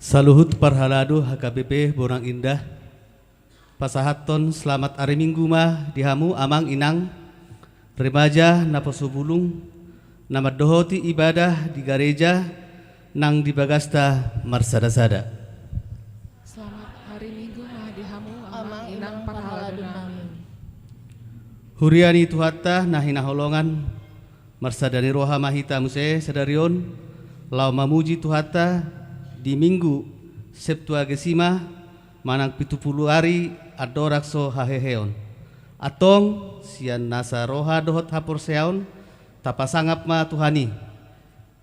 Saluhut parhaladu HKBP Borang Indah pasahaton selamat hari Minggu mah dihamu amang inang remaja naposubulung nama dohoti ibadah di gereja nang di Bagasta Marsada-sada. Selamat hari Minggu mah dihamu amang inang parhaladu nami. Huriani tuhatta nahina holongan marsadani roha mahita muse sadarion lau mamuji tuhatta di Minggu Septuagesima manang 70 hari adorakso haheheon. Atong sian nasa roha dohot hapor seaon tapasangap ma Tuhani.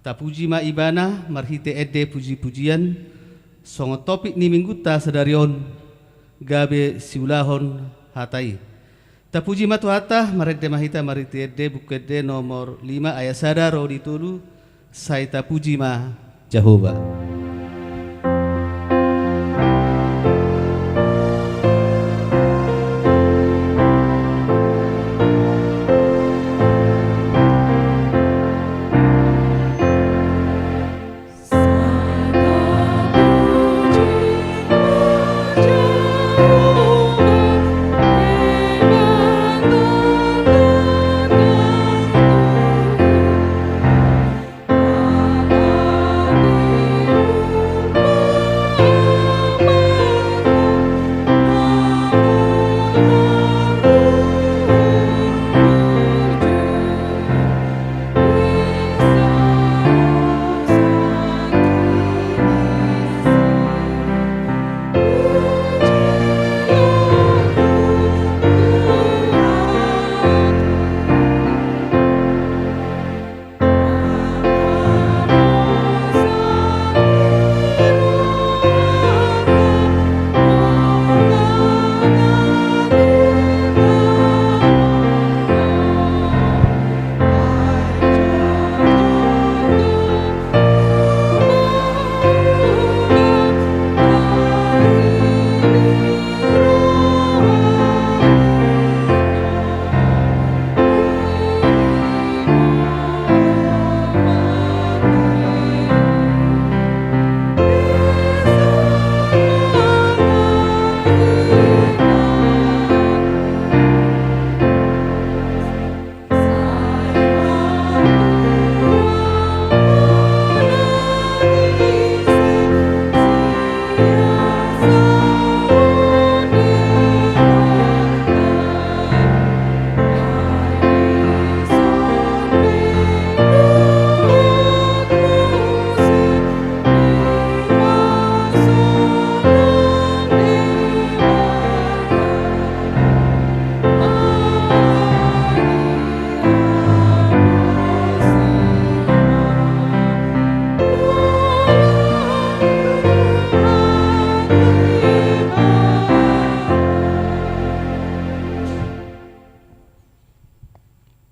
Tapuji ma ibana marhite ede puji-pujian songo topik ni mingguta sedarion gabe siulahon hatai. Tapuji ma Tuhata marede mahita marhite ede bukede nomor 5 ayat sada rodi tulu sai tapuji ma Jehovah.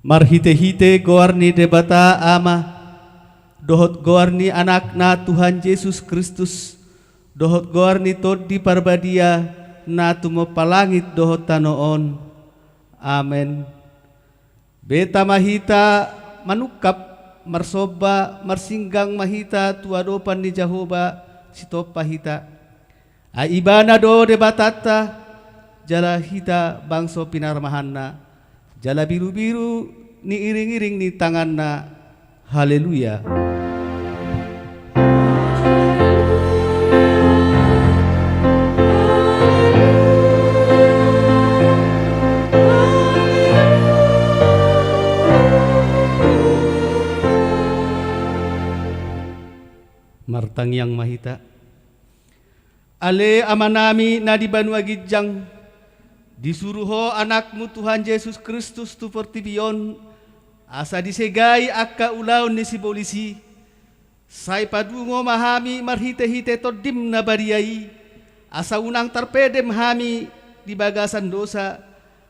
Marhite-hite goarni debata ama dohot goarni anak na Tuhan Yesus Kristus dohot goarni tod di parbadia na tumo palangit dohot tanoon. Amen. Beta mahita manukap marsoba marsinggang mahita tuadopan ni Jehovah sitopa hita. Aibana do debatata jala hita bangso pinarmahanna. Jala biru-biru ni iring-iring ni tanganna. Haleluya. Martang yang mahita. Ale amanami na di Banua Gijang disuruho anakmu Tuhan Yesus Kristus tu portibion asa disegai akka ulaun ni si polisi sai padungo mahami marhite-hite todim na bariai asa unang tarpedem hami di bagasan dosa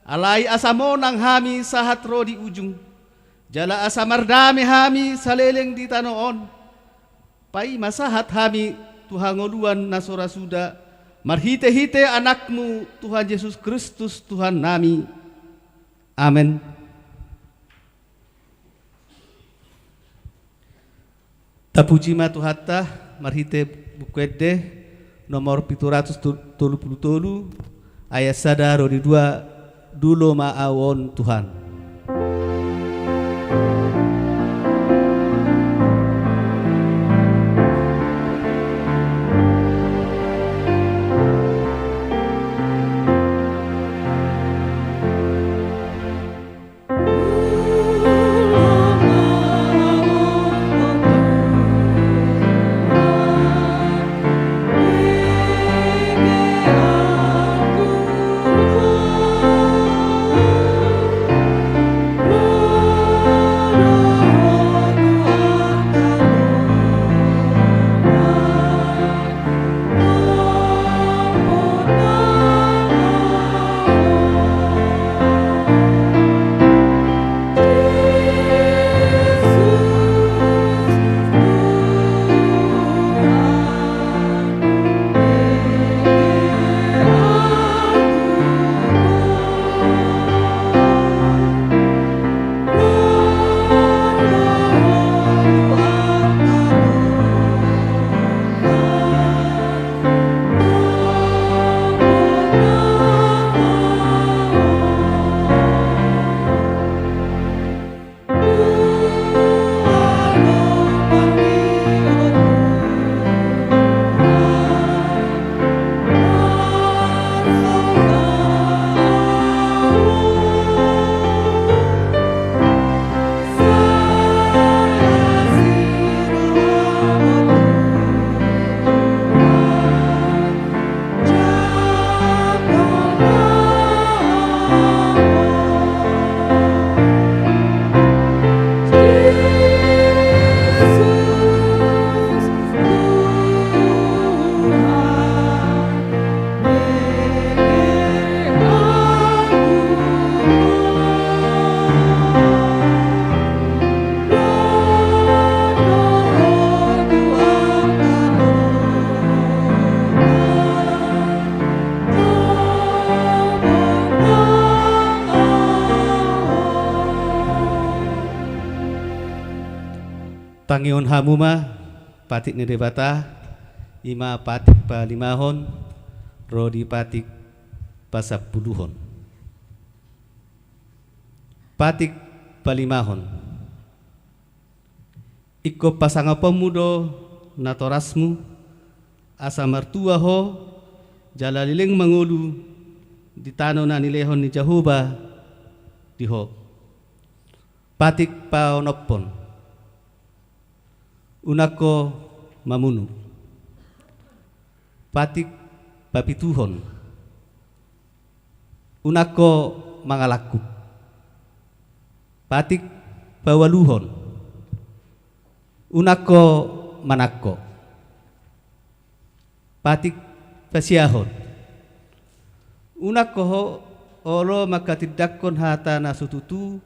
alai asa monang hami sahat ro di ujung jala asa mardame hami saleleng di tanoon pai masahat hami tuhangoluan nasora suda marhite-hite anakmu Tuhan Yesus Kristus Tuhan nami. Amin. Tapuji ma Tuhata marhite bukwede nomor 733 ayat sada rodi 2 dulo maawon Tuhan. Pangion hamuma patik ni debata ima patik pa limahon rodi patik pasapuluhon. Patik palimahon iko pasanga pemudo natorasmu asa mertua ho jalaliling mangulu di tano na nilehon ni Jahuba diho. Patik paonopon unako mamunu. Patik papituhon unako mangalaku. Patik bawaluhon unako manako. Patik pasiahon unako ho olo makatidakon hata nasututu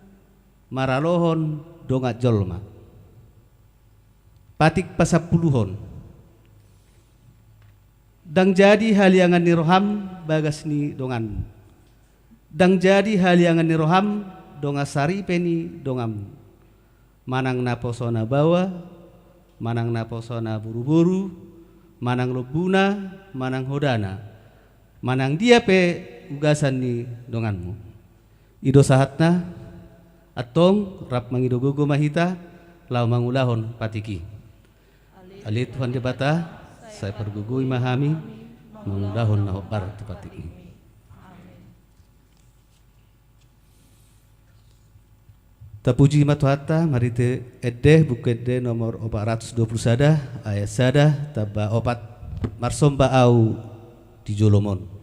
maralohon dongat jolma. Patik pasapuluhon dang jadi haliangan ni roham bagas ni dongan. Dang jadi haliangan ni roham donga sari peni dongam. Manang naposona bawa, manang naposona buru-buru, manang lobuna, manang hodana, manang dia pe ugasan ni donganmu. Ido sahatna atong rap mangidogogo mahita lau mangulahon patiki. Alit Tuhan debata saya pergugui mahami mangulahon na hobar patiki. Tapuji matuhata marite edeh buku edeh nomor 420 sada ayat sada taba opat marsomba au di Jolomon.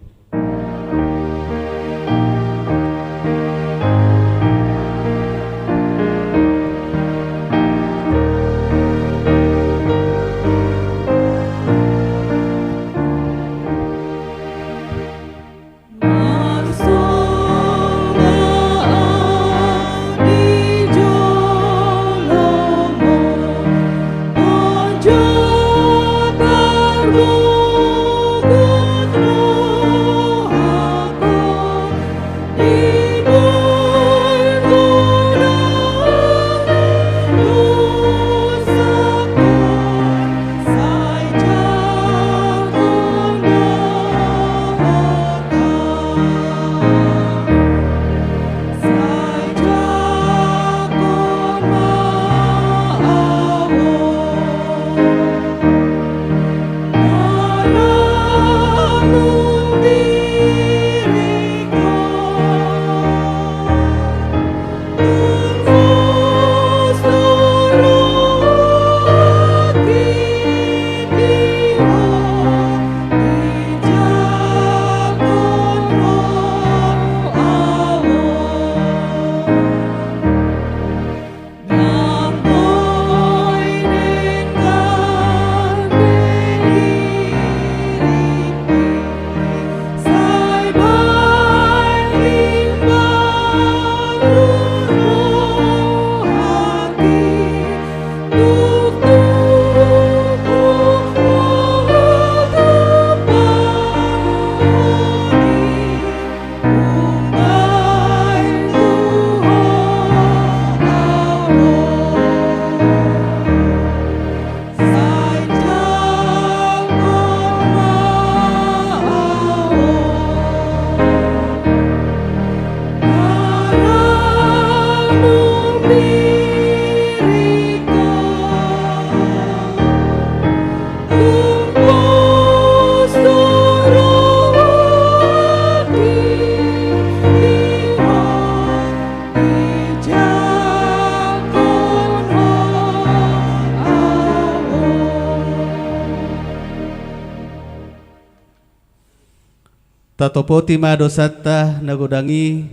Tatopoti ma dosata nagodangi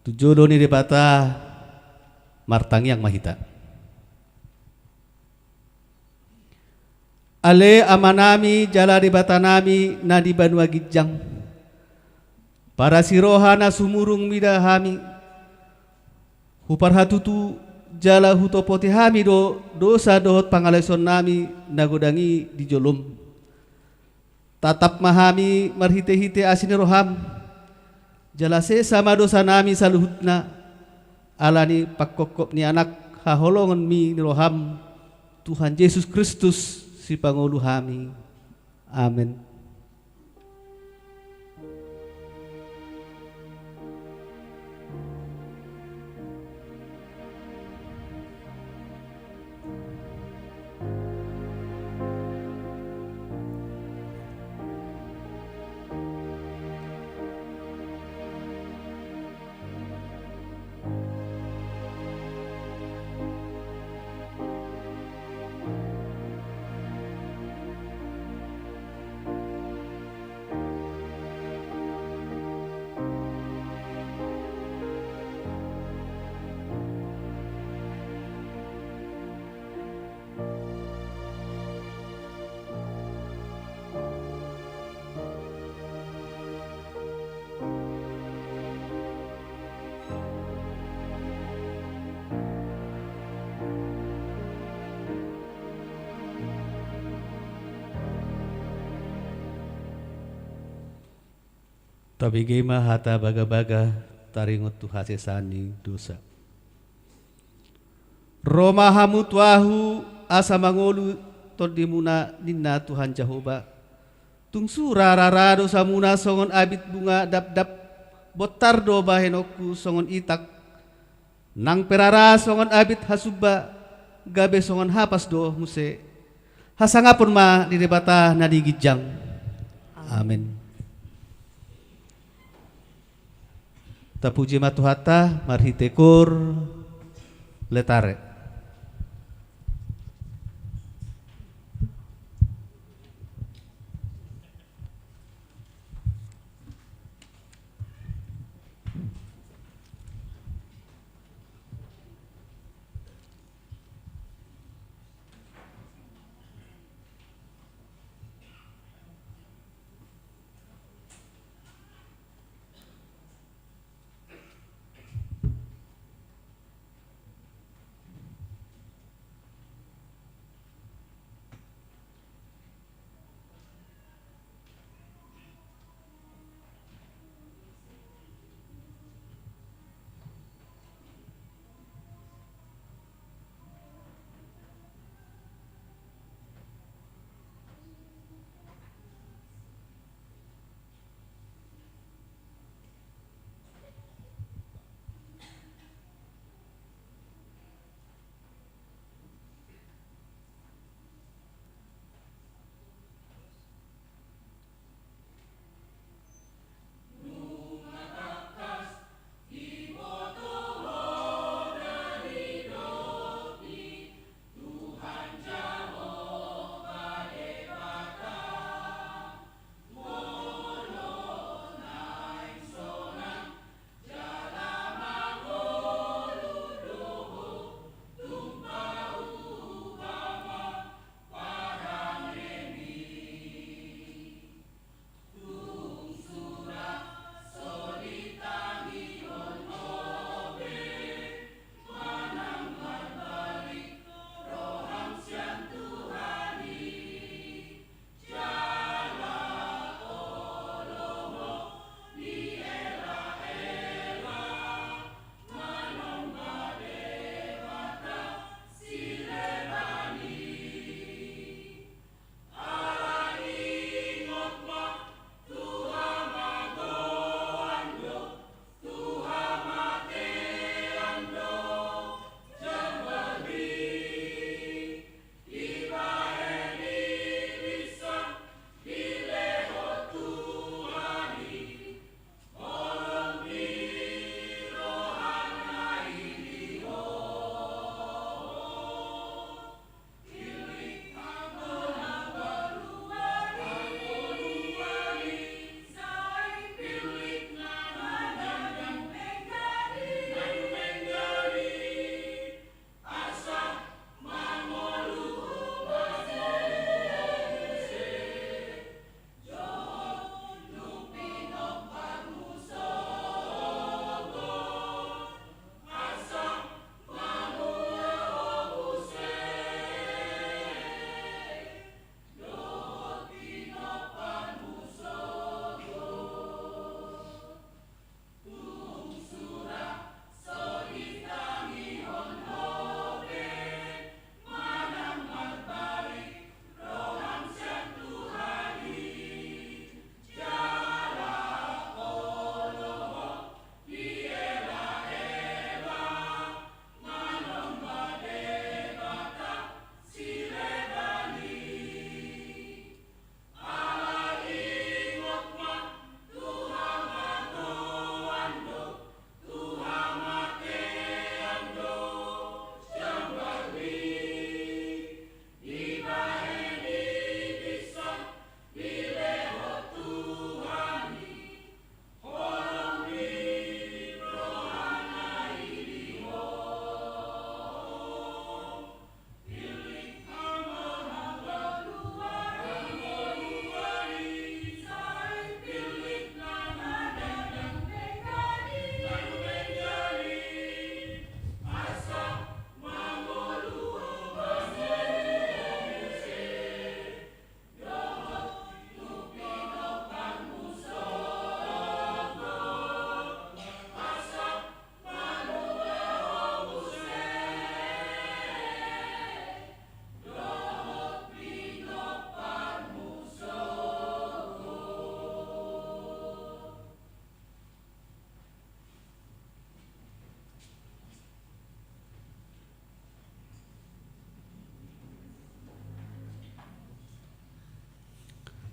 tujodo ni debata martangi yang mahita. Ale amanami jala debata nami nadi banua gijang. Para sirohana sumurung mida hami. Hupar hatutu jala hutopoti hami dosa dohot pangaleson nami nagodangi di jolom. Tatap mahami marhite-hite asini roham jalase sama dosa nami saluhutna alani pakkokop ni anak haholongan mi ni roham Tuhan Yesus Kristus si pangulu kami. Amin. Tapi gema hata baga-baga taringot tu hasesani dosa. Roma hamu tuahu asa mangolu todimuna ninna Tuhan Jehovah. Tungsu rara dosa muna songon abit bunga dap-dap botar do bahenoku songon itak. Nang perara songon abit hasuba gabe songon hapas do muse. Hasangapun ma didebata nadigijang. Amin. Tapuji matuhata marhitekur letare.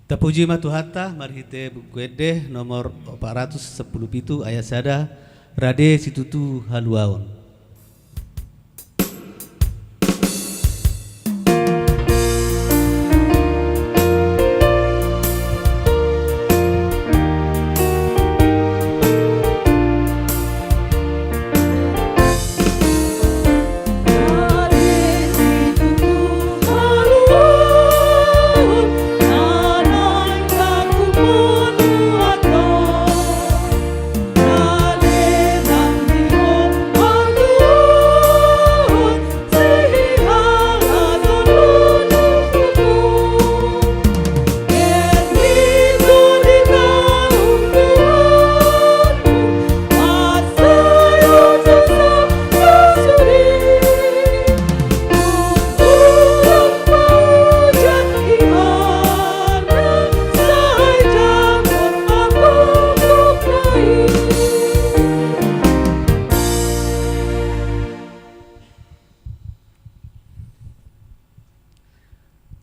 Tapuji matuhata marhite bukwede nomor 410 ayat sada rade situtu haluaon.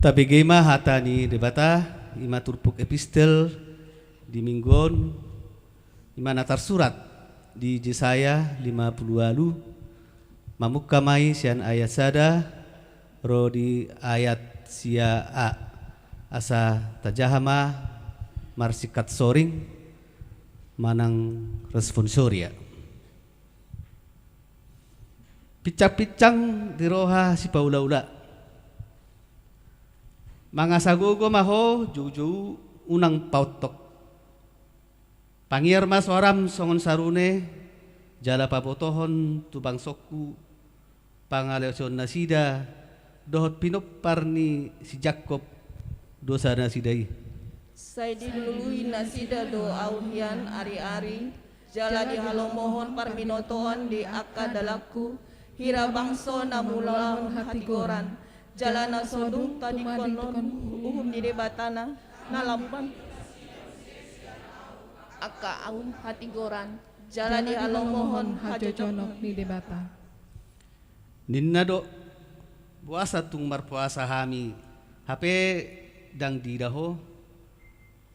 Tapi gema hatani debata ima turpuk epistel di minggon ima natar surat di Jesaya 50 alu mamuk kamai sian ayat sada ro di ayat sia a asa tajahama marsikat soring manang responsoria picang-picang di roha si paula-ula mangasagogo maho juju unang pautok pangir mas waram songon sarune jala pabotohon tubang sokku pangaleoson nasida dohot pinopar ni si Jakob dosa nasidai say dilului nasida do auhian ari-ari jala di halomohon parminotohon di akadalaku hira bangso namulahon hati goran jalana sodung tadi konon uhum di debatana nalampan aka aum hati goran jala di halomohon hajo conok ni debata. Ninna do puasa tung marpuasa hami hape dang didaho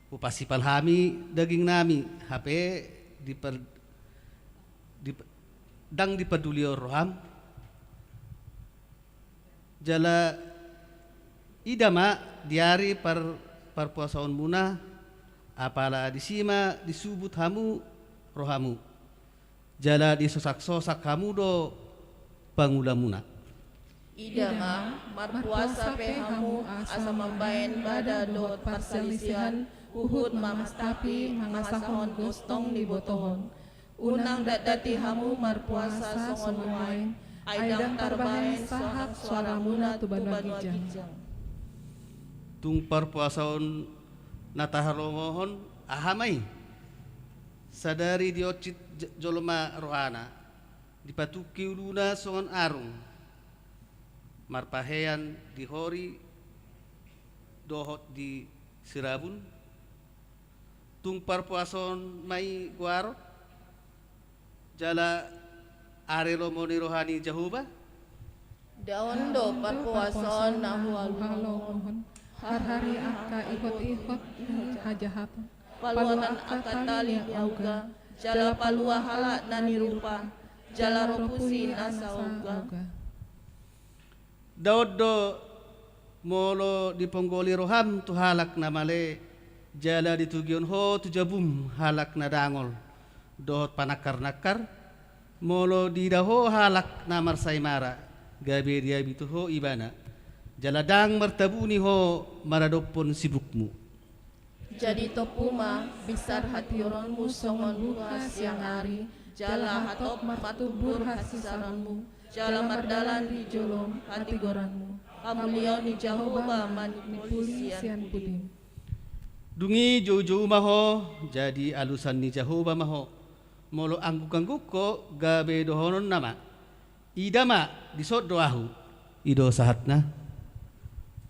upasipal hami daging nami hape dang dipeduli roham jala idama diari par puasaon muna apala disima disubut hamu rohamu jala disosak-sosak hamu do pangula muna idama marpuasa pehamu asa mambaen bada dot parselisihan uhud mamastapi mangasahon gostong di botohon unang dadati hamu marpuasa songon muain aidang tarbaen sahak suara muna tuban wagijang tung parpuasaon nataharomohon ahamai sadari diocit joloma rohana dipatuki uluna songon arung marpahean di hori dohot di sirabun tung parpuasaon mai guaro jala are lomoni rohani Jehovah daon do parpuason nahualuhon Hari aka ihot-ihot hajahatan paluanan aka tali auga jala palua halak nani rupa jala ropusin asa auga Daud do molo diponggoli roham tu halak na male jala ditugion ho tu jabum halak na dangol dohot panakar-nakar molo didaho halak na marsaimara gabe dia bitu ho ibana jaladang martabuni ho maradopon sibukmu jadi topuma besar hati oronmu songon buka siang hari jala hatop matubur hasisaranmu jala mardalan di jolom hati goranmu kamuliau ni Jehovah manipuli sian pudin dungi jauh-jauh maho jadi alusan ni Jehovah maho molo angguk-angguk ko gabe dohonon nama idama disod doahu ido sahatna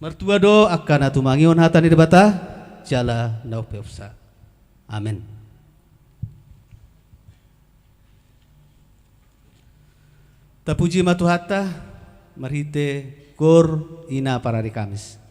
mertua do akan atumangion hatani debata jala nau peufsa amin. Tapuji matuhata marhite gor ina para di Kamis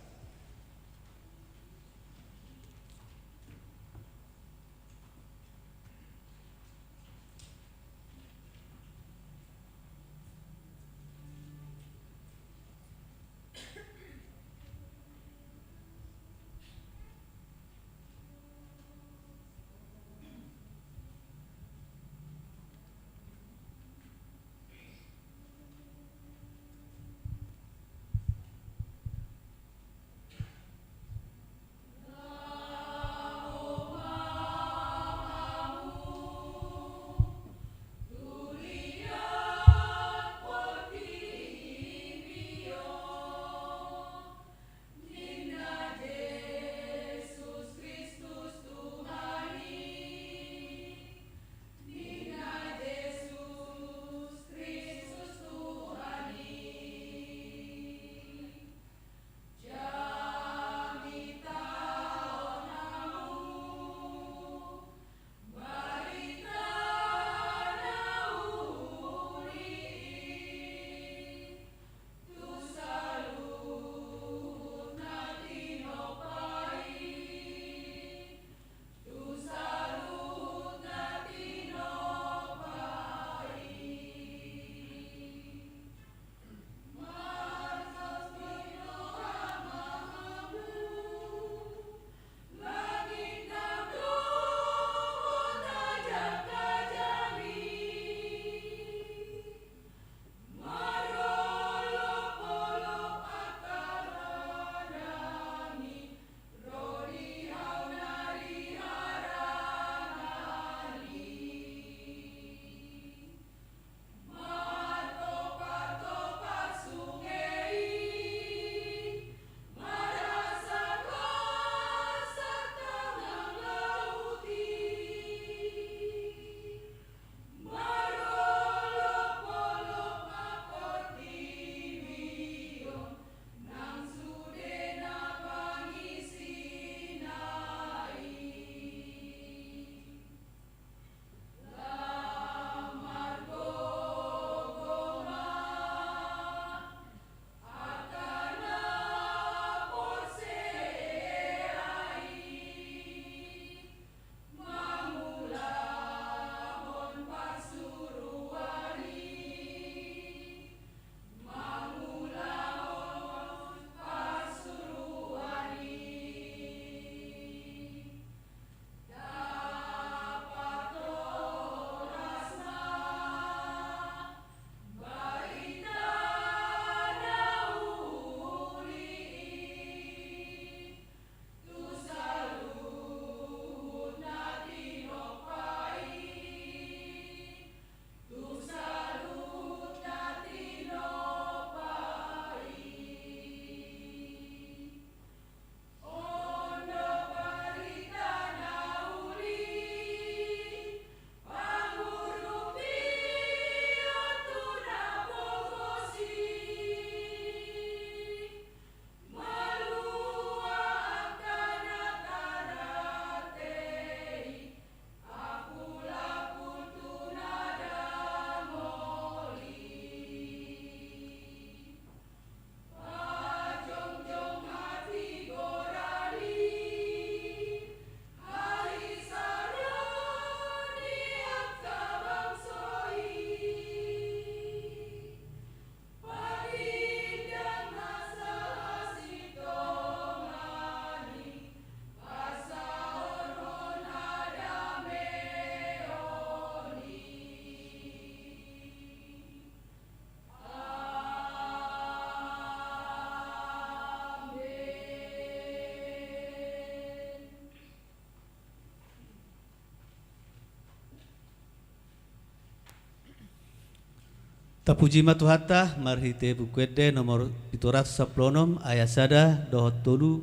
Tapujima tuhata marhite bukwede nomor 710 ayasada dohot tolu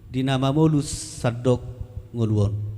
dinama molus sadok nguluon.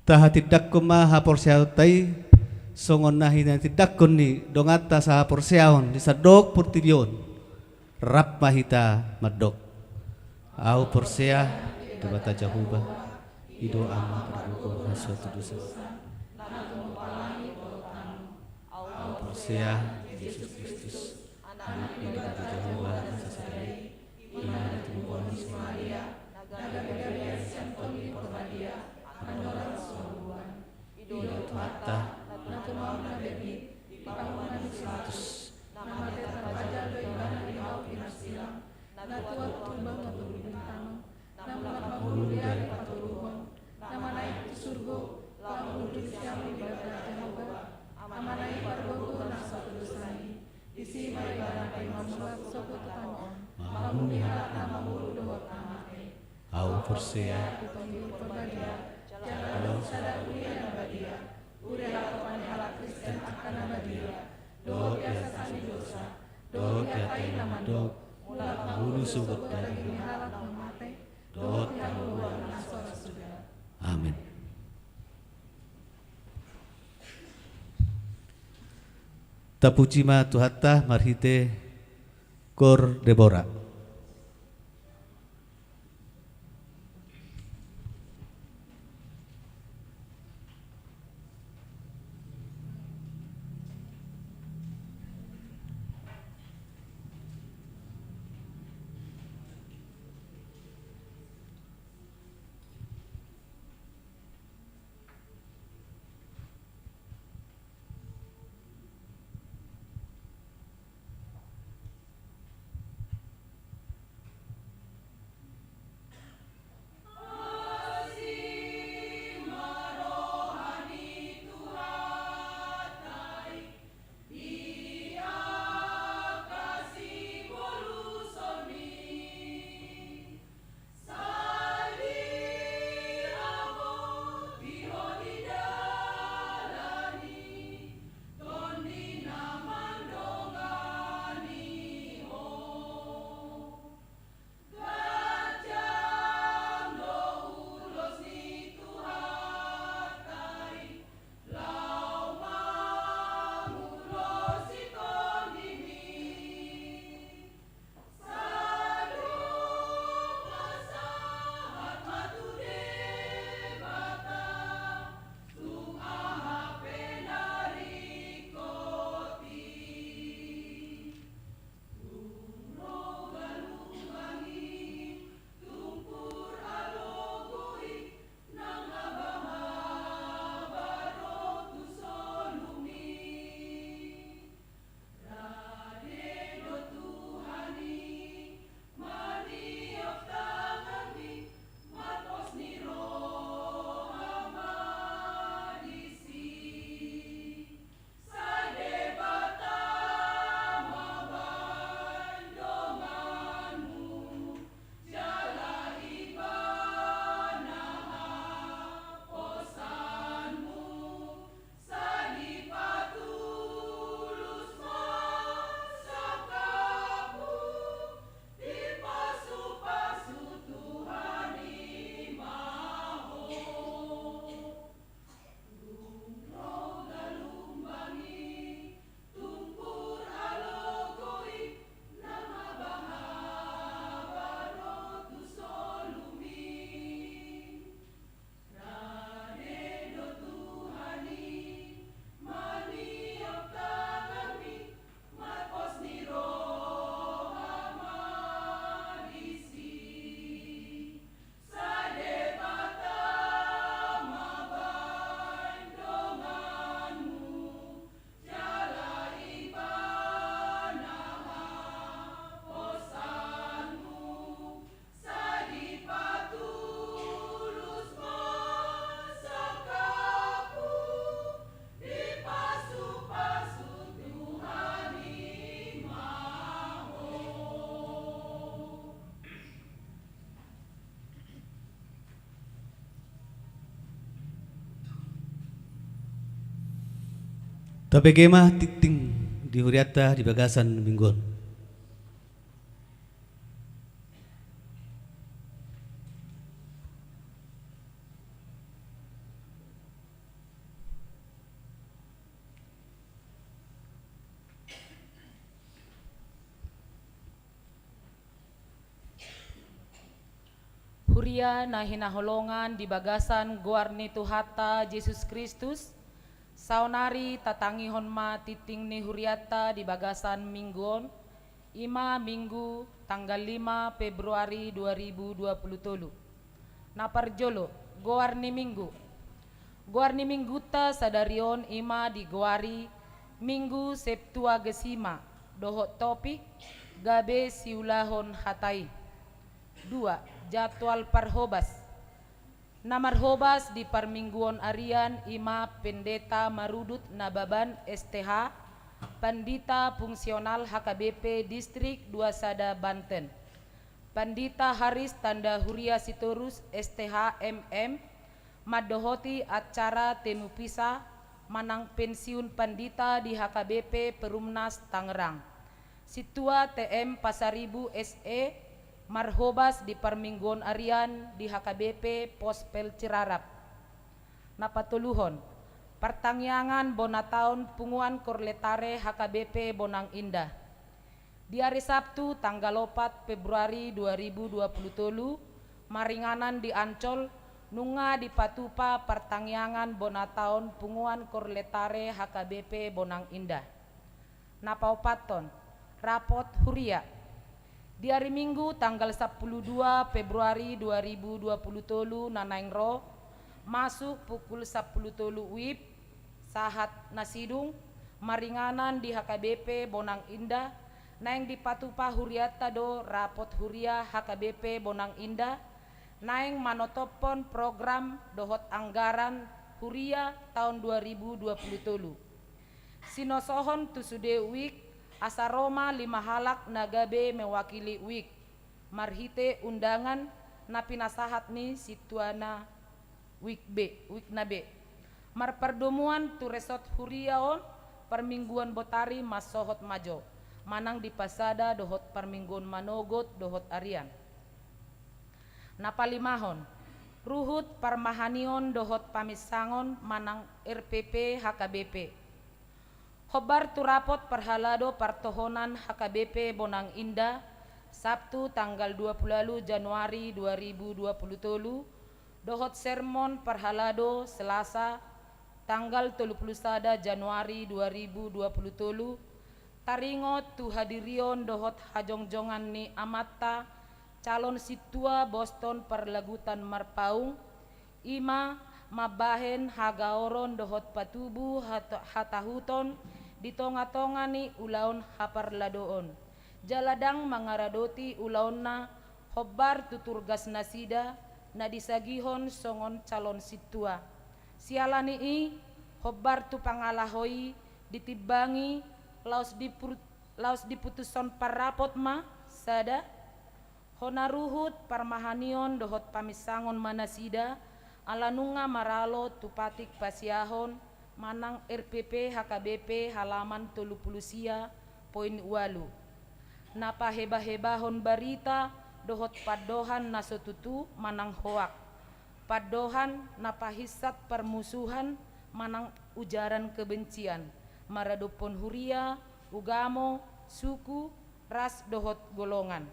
Taha tidak kuma hapor siautai songon nahinan tidak kuni dongata sa hapor siaon di sadok purtibion rap mahita madok au porsia debata jahuba ido amma perbuku suatu dosa au porsia Yesus Kristus anak yang debata jahuba sesadai iman tubuh Maria naga Maria santoni porbadia andora Ido tuata natu mau nabeni di pamuan seratus nama teta raja do ibana di au pinasilang natu tumbang natu bintang nama pahulu dari paturuhon nama naik ke surga lamun duduk siang ibadah Jehovah ama naik pargogo nak satu dosani isi ibadah imam sholat soko tetanon mamu diharap nama mulu doa kamate au persia dipanggil perbadia jalan sadar ulian abadia urela kepan halak Kristen akan abadia do biasa sani dosa do kiatai nama do mula pahulu subut dari halak memate do yang luar nasora sudah. Amin. Tapucima tuhata marhite kor Deborah. Tapi gema titing di huriata di bagasan minggon. Huria na hinaholongan di bagasan guarni Tuhata Yesus Kristus, saunari tatangihon ma titing ni huriata di bagasan minggon, Minggu tanggal 5 Februari 2023. Naparjolo, guarni Minggu. Guarni Mingguta sadarion di guari Minggu Septuagesima, dohot topik, gabe siulahon hatai. 2. Jadwal parhobas. Namarhobas di parmingguan arian pendeta marudut nababan STH Pandita Fungsional HKBP Distrik 2 Sada Banten, Pandita Haris Tanda Huria Sitorus STH MM madohoti acara tenupisa manang pensiun pandita di HKBP Perumnas Tangerang. Situa TM Pasaribu SE marhobas di parmingguan arian di HKBP Pospel Cirarap. Napatuluhon, pertangyangan bonataun punguan korletare HKBP Bonang Indah. Di hari Sabtu tanggal 4 Februari 2023, maringanan di Ancol, nunga di Patupa pertangyangan bonataun punguan korletare HKBP Bonang Indah. Napaupaton, rapot huria. Di hari Minggu tanggal 12 Februari 2023 nanaingro masuk pukul 10 WIB sahat nasidung maringanan di HKBP Bonang Indah naing di Patupa Huriata do rapot huria HKBP Bonang Indah naing manotopon program dohot anggaran huria tahun 2023. Sinosohon tusude wik asaroma 5 halak nagabe mewakili wik marhite undangan na pinasahat ni situana wik na B marperdomuan tu resort huriaon permingguan botari masohot majo manang di pasada dohot permingguan manogot dohot arian. Napalimahon ruhut parmahanion dohot pamisangon manang RPP HKBP. Khobar tu rapot perhalado partohonan HKBP Bonang Indah Sabtu tanggal 20 Januari 2023 dohot sermon perhalado Selasa tanggal 31 Januari 2023 taringot tu hadirion dohot hajongjongan ni amata calon situa Boston perlagutan marpaung mabahen hagaoron dohot patubu hatahuton di tonga-tonga ni ulaon haparladoon jaladang mangaradoti ulaon na hobar tuturgas nasida na disagihon songon calon situa sialani hobar tu pangalahoi ditibangi laos diputuson parapot ma sada honaruhut parmahanion dohot pamisangon manasida alanunga maralo tupatik pasiahon manang RPP HKBP halaman 30 poin walu napa hebah-hebahon barita dohot padohan nasotutu manang hoak padohan napa hisat permusuhan manang ujaran kebencian maradopon huria ugamo suku ras dohot golongan.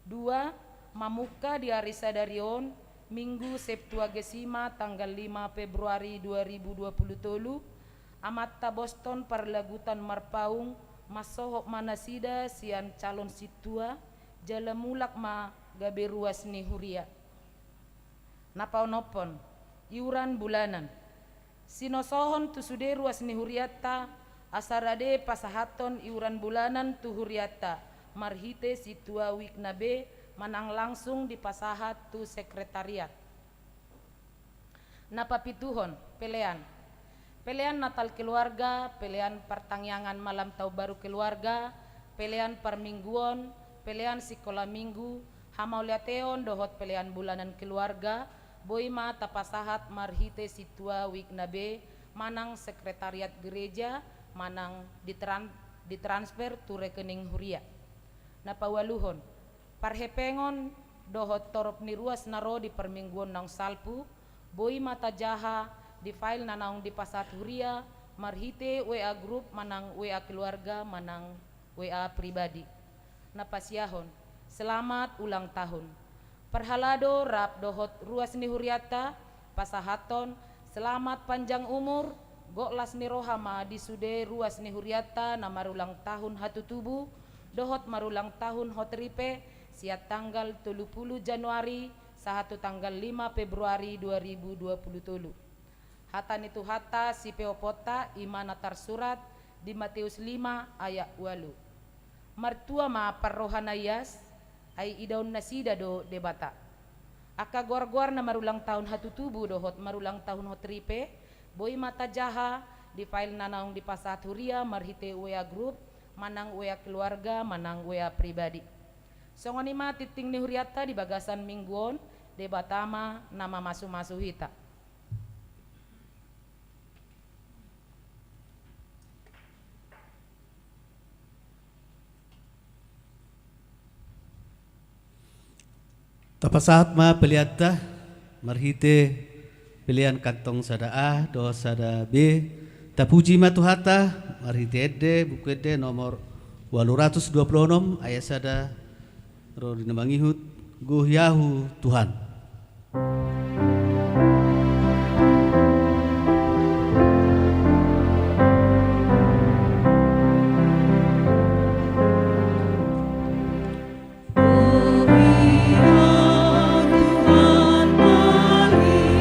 2. Mamuka di hari sadarion Minggu Septuagesima tanggal 5 Februari 2023 amatta Boston parlagutan marpaung masohok manasida sian calon situa jalamulak ma gabe ruas ni huria. Napaunopon iuran bulanan sinosohon tu sude ruas ni huriata asarade pasahaton iuran bulanan tu huriata marhite situa wiknabe manang langsung di pasahat tu sekretariat. Napapituhon pelean Natal keluarga, pelean pertangyangan malam tahun baru keluarga, pelean permingguan, pelean sekolah minggu, hamauliateon dohot pelean bulanan keluarga, boima tapasahat marhite situa wiknabe manang sekretariat gereja manang ditransfer tu rekening huria. Napawaluhon parhepengon dohot torop ni ruas naro di permingguan nang salpu boi mata jaha di file nanang di pasat huria marhite WA grup manang WA keluarga manang WA pribadi. Napasiahon selamat ulang tahun perhalado rap dohot ruas ni huriata pasahaton selamat panjang umur goklas ni rohama di sude ruas ni huriata na marulang tahun hatu tubuh dohot marulang tahun hotripe siat tanggal 30 Januari sahatu tanggal 5 Februari 2027. Hatan itu hata si peopota imana tarsurat di Matius 5 ayat 8. Martua ma parrohanayas ay idaun nasida do debata. Aka gor-gor na marulang tahun hatu tubuh dohot marulang tahun hotripe boy mata jaha di file nanang di pasat huria marhite WA group manang WA keluarga manang WA pribadi. Songonima titing ni huriata di bagasan mingguon debatama nama masu-masu hita. Tapasahat ma peliata marhite pilihan kantong sada A do sada B tapuji ma tuhata marhite ede buku ede nomor 826 ayat sada ro dinamangihut guhyahu Tuhan. Tuhan, mari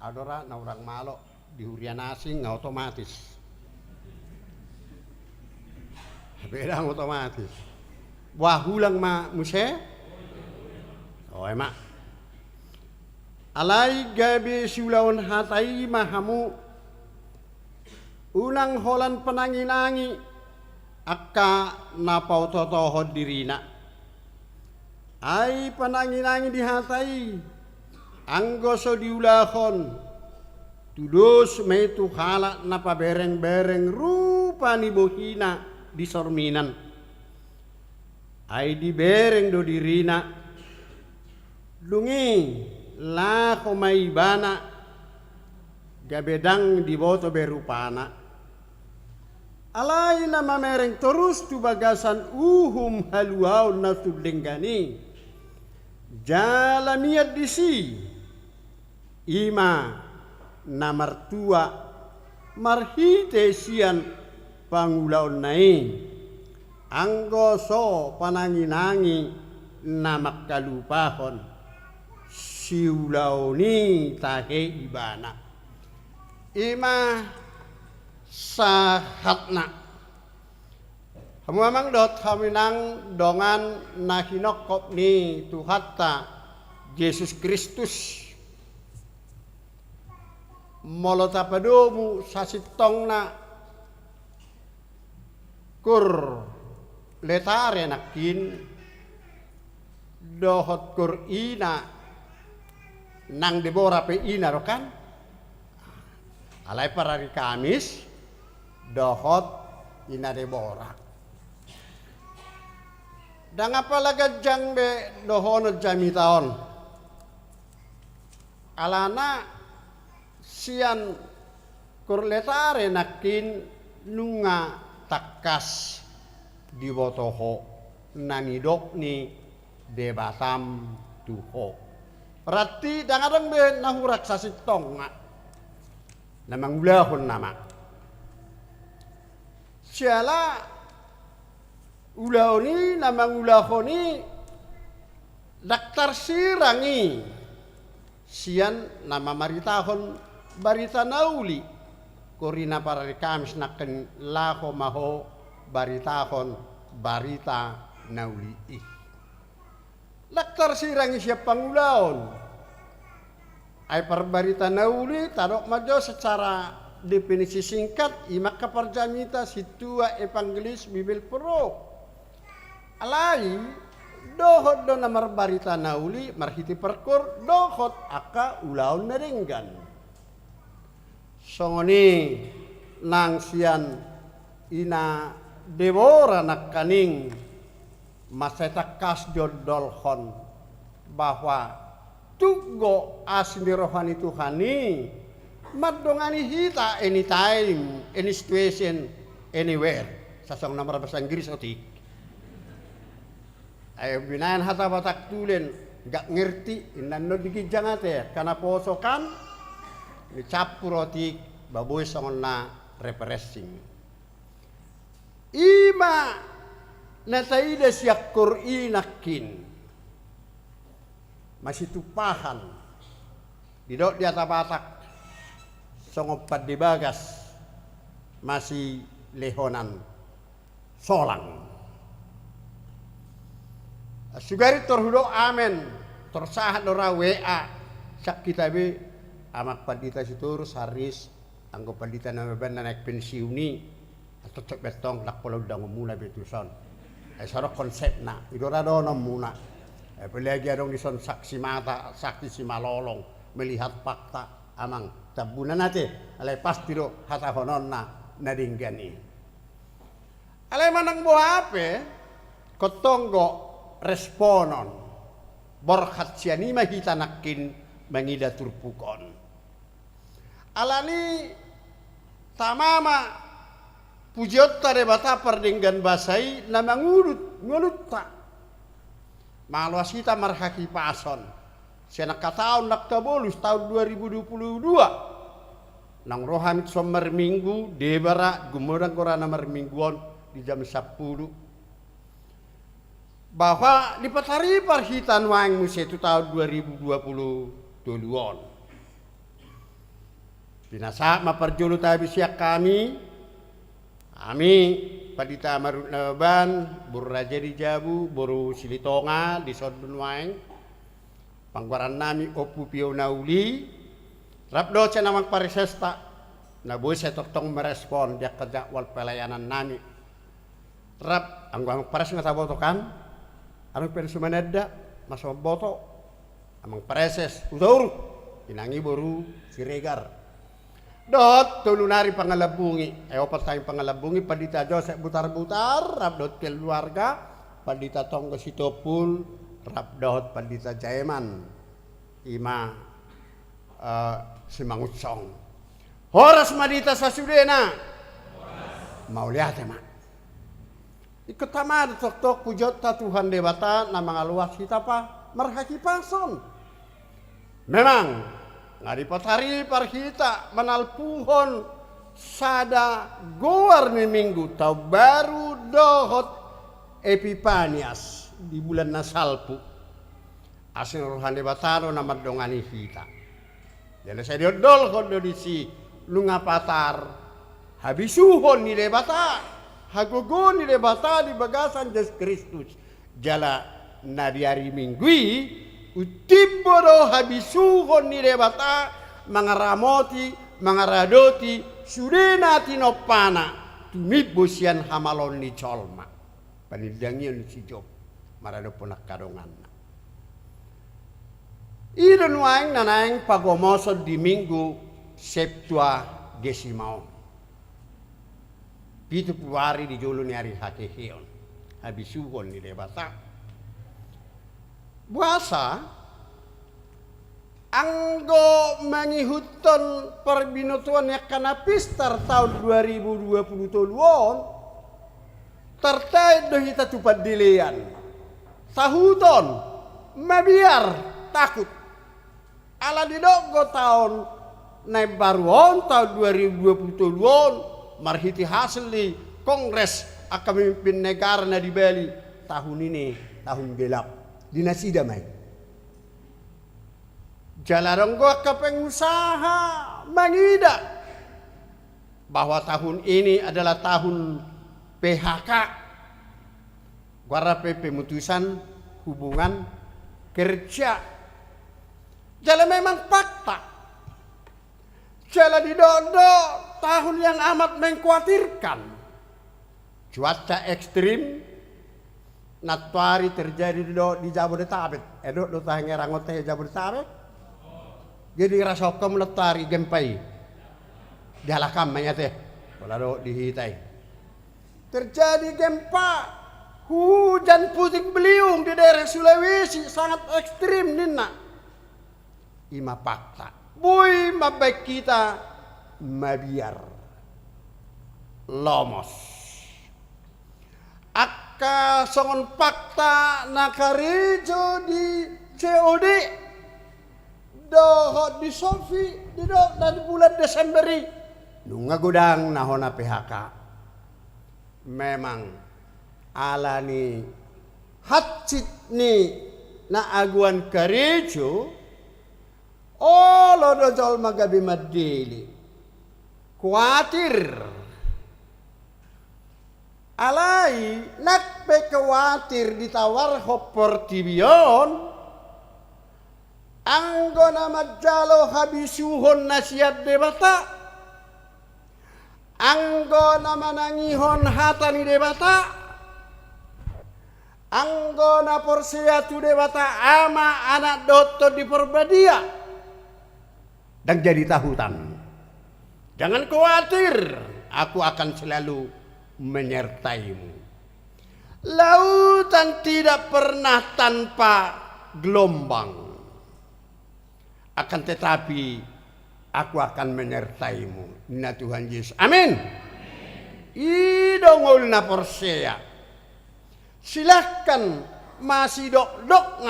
adora na orang malo di hurian asing nga otomatis. Beda otomatis. Wahulang muse. Oh emak. Alai gabi siulawan hatai mahamu. Unang holan penanginangi akka napau totohod dirina. Ai penanginangi dihatai. Anggoso diulahon. Tudus metu halak napa bereng-bereng rupa ni bohina di sorminan. Ai di bereng do dirina. Lungi la komaibana gabedang di boto berupana. Alai nama mereng terus tu bagasan haluau nasu denggani. Jalamiat disi ima namartua marhite sian pangulaon nai anggoso pananginangi namak kalupahon siulaoni tahe ibana ima sahatna hamamang dot haminang dongan nahinokop ni Tuhatta Yesus Kristus molota padomu sasitong na kur letare nakin dohot kur ina nang debora pe ina rokan alai parari Kamis dohot ina debora dang apalaga jang be dohono jami taon alana sian kurletare nakin nunga takas di botoho nanidok ni debatam tuho rati dangadang be nahurak sasitong nga namang ulahon nama siala ulahoni namang ulahoni daktar sirangi sian nama maritahon barita nauli korina para Kamis naken lako maho baritahon barita nauli ih laktar sirangi siap pangulaon ay barita nauli tarok majo secara definisi singkat imak kaparjamita situa evangelis bibil pro alai dohot do namar barita nauli marhiti perkur dohot aka ulaon nerenggan songoni nang sian ina debora nak kaning maseta kas jodolhon bahwa tugo asmi rohani Tuhani madongani hita anytime any situation anywhere sasong namar bahasa Inggris otik ayo binayan hata batak tulen gak ngerti inanno digijangate kana posokan ni capuroti baboy sangon na repressing ima nataida siyak kurinakin masih tupahan didok di atabatak songopat di bagas masih lehonan solang sugari torhudo amen torsahat dora WA sak kitabe amak padita siturus haris anggo padita na maban na naik pensiuni atau cek betong lak pola udah muna betuson sarok konsep na idora dono muna pelagi adong dison saksi mata saksi si malolong melihat fakta amang tabunan nate alai pasti do hata honon na nadinggani alai manang buah ape kotonggo responon borkat siani mahita nakin mangida turpukon alani tamama pujiot tare bata perdenggan basai nama ngulut tak maluas kita marhaki pason senak tahun nak tabolus tahun 2022 nang rohamit somar minggu debara gumodang korana mar mingguon di jam 10 bahwa di petari parhitan wang musetu tahun 2020 duluan Pinasa maparjulu tabi siak kami padita marut naban buru raja di Jabu buru Silitonga di Sodun Waeng pangguaran nami opu pio nauli rapdo sa namang parisesta na buhay sa toktong merespon dia kejakwal pelayanan nami rap ang guamang pares nga taboto kan anong pensumaneda masama boto amang pareses udaur inangi buru Siregar dot tulunari pangalabungi opat tayong pangalabungi padita Jose butar-butar rabdot keluarga padita tonggo sitopul rabdot padita Jaeman ima simangutsong horas madita sa sudena mau lihat ma ikut tamad tok pujot ta Tuhan debata na mga luas kita pa marhaki pason memang ngaripat hari parhita manalpuhon sada goar ni minggu tau baru dohot Epipanias di bulan Nasalpu asin rohan debataro na mardongani hita jadi saya diodol kodo di si lunga patar habisuhon ni debata hagogon ni debata di bagasan Yesus Kristus jala na di hari minggui utiboro habisuhon ni debata mangaramoti mangaradoti surena tinopana tumibosian hamalon ni colma panidangion si Job marado punak kadongan idon waing nanaing pagomoso di minggu Septua Desimao pitu puari di jolo ni hari hakeheon habisuhon ni debata buasa anggo mangihuton perbinutuan yang kanapistar tahun 2020 toluan terkait dohita tupat dilean tahuton mabiar takut ala didoggo tahun naik baruon tahun 2020 toluan marhiti hasil di kongres akan memimpin negara na di Bali tahun ini tahun gelap dinasti damai. Jalarong gua ke pengusaha mengida bahwa tahun ini adalah tahun PHK. Guara pemutusan hubungan kerja. Jala memang fakta. Jala didodo tahun yang amat mengkhawatirkan. Cuaca ekstrim natwari terjadi di Jabodetabek. Do tahange rangot teh Jabodetabek. Jadi rasokom letari gempai. Dihalakam teh. Balado dihitai. Terjadi gempa. Hujan puting beliung di daerah Sulawesi sangat ekstrim nina. Ima fakta. Boy mabek kita mabiar. Lomos. Akka songon fakta nakarejo di COD dohot di Sofi di dari bulan Desemberi nunga gudang nahona PHK memang alani hatcit ni na aguan karejo olo dojol magabi madili kuatir alai nakpe kewatir ditawar hopor tibion anggo nama jalo habisuhon nasihat debata anggo nama nangihon hatani debata anggo na porsiatu debata ama anak doto di perbadia dan jadi tahutan jangan khawatir aku akan selalu menyertaimu. Lautan tidak pernah tanpa gelombang. Akan tetapi aku akan menyertaimu. Nina Tuhan Yesus. Amin. Idongol na porsea. Silahkan masih dok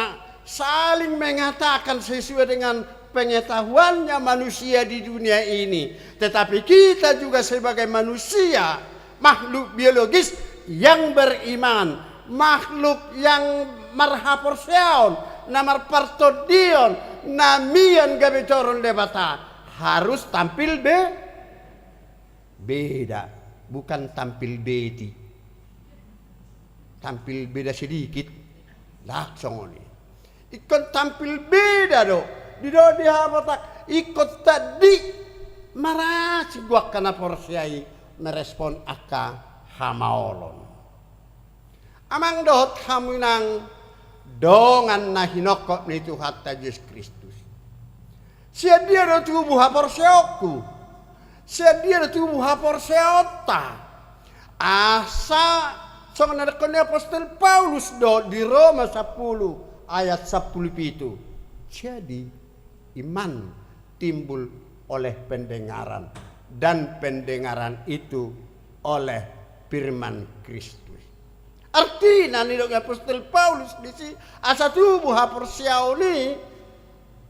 saling mengatakan sesuai dengan pengetahuannya manusia di dunia ini. Tetapi kita juga sebagai manusia makhluk biologis yang beriman, makhluk yang marhaporseon, namar partodion, namian gabitoron debata harus tampil beda, bukan tampil beti. Tampil beda sedikit, langsung ini. Ikon tampil beda do, di do dihabatak ikut tadi marasi gua kana porsiai merespon aka hamaolon. Amang dohot hamunang dongan nahinokot ni Tuhan Yesus Kristus. Sia dia do tubuh haporsioku. Sia dia do tubuh haporsiota. Asa songan ada apostol Paulus do di Roma 10 ayat 17. Jadi iman timbul oleh pendengaran dan pendengaran itu oleh firman Kristus. Artinya nih dong apostol Paulus di si asa tubuh haporsiau ni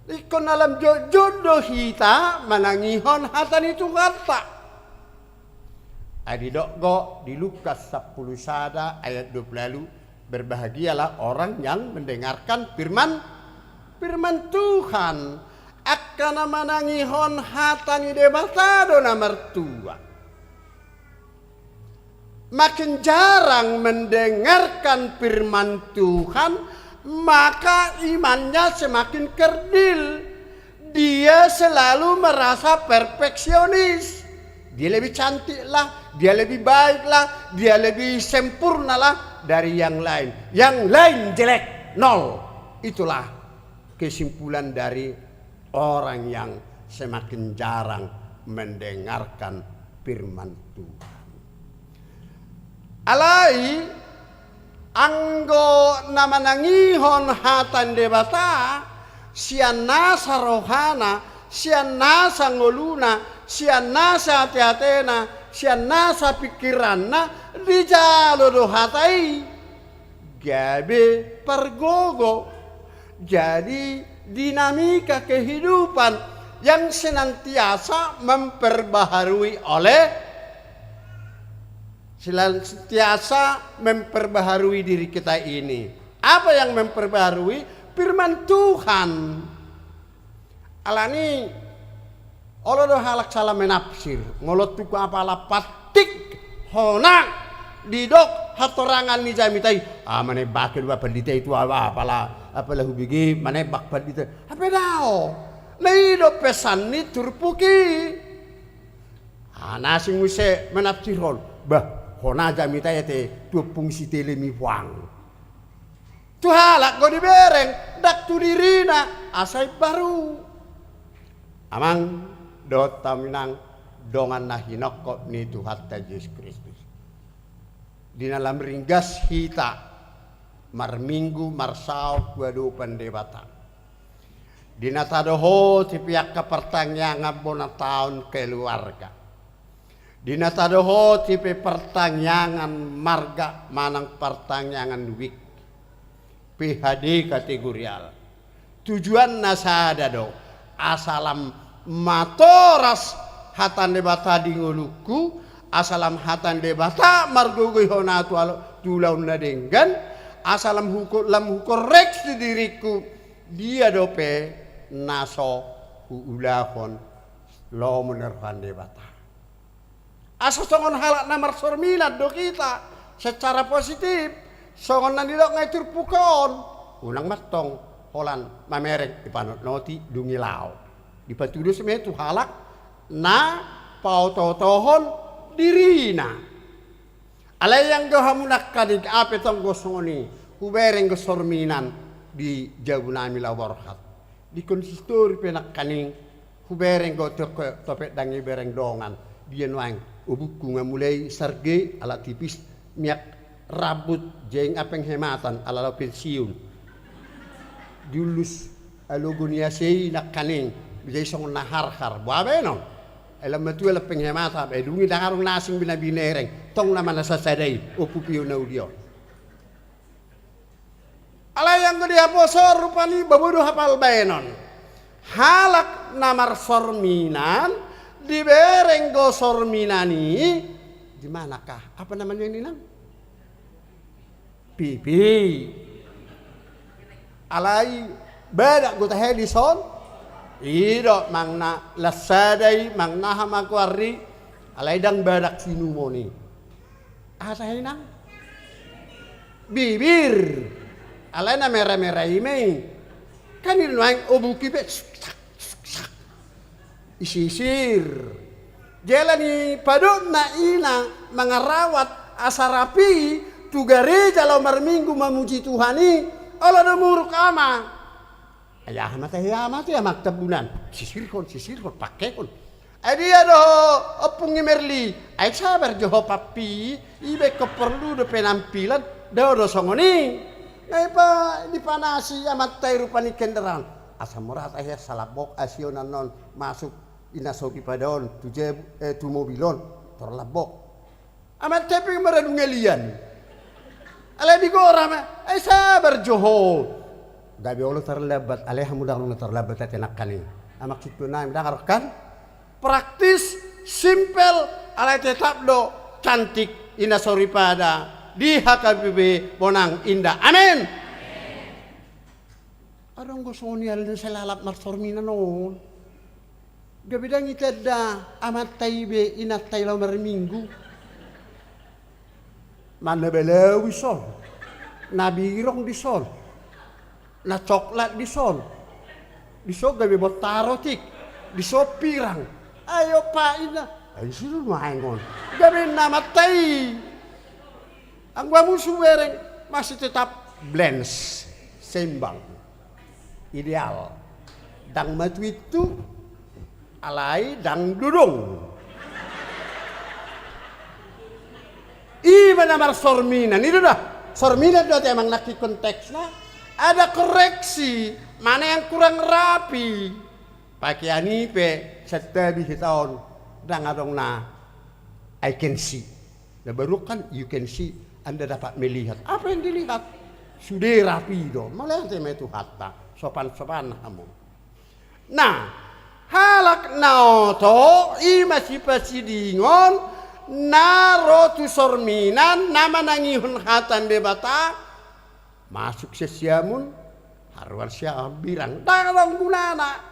ikon alam jodoh kita manangihon hatan itu kata. Adi go di Lukas 10 ayat 20 berbahagialah orang yang mendengarkan firman Tuhan akan manangihon hatani debatado nomor 2. Makin jarang mendengarkan firman Tuhan, maka imannya semakin kerdil. Dia selalu merasa perfeksionis. Dia lebih cantik lah, dia lebih baik lah, dia lebih sempurna lah dari yang lain. Yang lain jelek, nol. Itulah kesimpulan dari orang yang semakin jarang mendengarkan firman Tuhan. Alai anggo nama nangihon hatan debata sian nasa rohana, sian nasa ngoluna, sian nasa hati-hatena, sian nasa pikiranna di jalo do hatai gabe pergogo. Jadi dinamika kehidupan yang senantiasa memperbaharui diri kita ini. Apa yang memperbaharui? Firman Tuhan. Alani olo do halak salah menafsir. Ngolot tuku apalah patik honang didok hatorangan ni jamitai. Mane bakil wa pendita itu apalah hubigi mane bak pendita. Apa dao? Naido pesan ni turpuki. Nasing use menafsir hol. Hona jamita yate tu fungsi telemi wang. Tu halak go dibereng dak tu dirina asai baru. Amang dot taminang dongan nahinok kok ni Tuhan Yesus Kristus. Di dalam ringgas hita marminggu marsau kuadu pendebata. Di natadoho ti pihak kepertanyaan bona tahun keluarga. Dinatadoho tipe pertanyaan marga manang pertanyaan wik PhD kategorial tujuan nasada do asalam matoras hatan debata di ngoluku asalam hatan debata margogoy honatu tulau nadenggan asalam hukur reks diriku dia dope naso ulahon lo menerhan debata. Asa songon halak namar sorminat do kita secara positif songon nandilok ngaitur pukon unang matong holan mamerek ipanot noti dungilau dipatudu semetu halak na pautotohon dirina alayang go hamunak kadig ape tong gosoni hubereng go sorminan di jabunami lawarhat di konsistori penak kaning hubereng go topet dangi bereng dongan dia nuang ubuku mulai sarge ala tipis miak rambut jeng apeng hematan ala pensiun diulus alogonia sei nak kaning bijay song nahar-har buabe non alam matu ala penghemata be dungi dangarong nasing binabinereng tong naman nasasadai opupio na udio ala yang gede aposor rupani babodo hafal benon halak namar sorminan dibereng go sorminani di manakah apa namanya ini nang pipi alai badak go tah Edison Ido mangna lasadai mangna hamakwari alaidang badak sinumoni. Asay nang bibir alay na merah-merah ime kanin wang obuki be isisir jalani padut na ina mangarawat asarapi tu gereja lo marminggu memuji Tuhani ala nomuruk ama ayah mati ya maktabunan sisir kon pakai kon dia do opung merli ay sabar joho papi ibe keperlu do penampilan do songoni ay pa dipanasi amat tay rupani kendaraan asam murat ayah salabok asionan non masuk inasoki padon tu mobilon terlabok amat tapi merenung ngelian ala di gora ay sabar joho gabi olo terlebat aleh mudah terlebat tenakani amak situ naim dangarkan praktis, simpel, alay tetap do cantik ina soripada di HKBP Bonang Indah. Amin. Arong gosoni alin selalap marsormina non. Gabidang iteda amat taibe ina taylaw marminggu. Mana belewi sol. Nabirong di sol. Na coklat di sol. Di sol gabi botarotik. Di sol pirang. Ayo Pak Ina, ayo suruh maengon. Gabi namatay. Ang bamusu wereng masih tetap blends, seimbang, ideal. Dang matu itu alai dang dudung. Iba namar sorminan itu dah. Sorminan itu emang naki konteksnya. Ada koreksi mana yang kurang rapi. Pakaian ipe setabi tahun dan adong na I can see. Nah baru kan you can see Anda dapat melihat apa yang dilihat sudah rapi do malah tema itu hatta sopan kamu. Nah halak naoto masih dingon naro tu sorminan nama nangihun hatan debata masuk sesiamun haruan siam birang dalam gunana.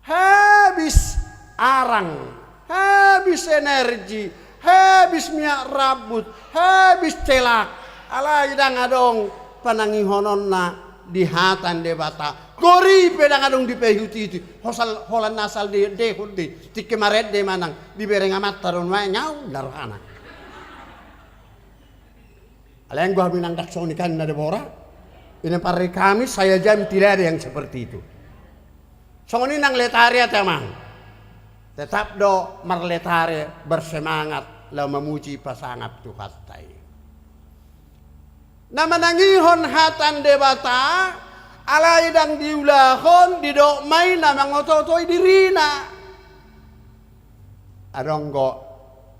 Habis arang, habis energi, habis minyak rambut, habis celak. Alay dang adong panangihonon na di hatan debata. Gori pedang adong di pehuti itu. Hosal holan nasal di dehudi. Tike maret de manang di bereng amat taron wae nyau darana. Alay gua minang daksoni kan na debora. Ini hari Kamis saya jam tidak ada yang seperti itu. Songoni nang letaria temang. Tetap do marletare bersemangat la memuji pasangat Tuhatai. Nama nangihon hatan debata alay dang diulahon didok may namang ototoy dirina. Adonggo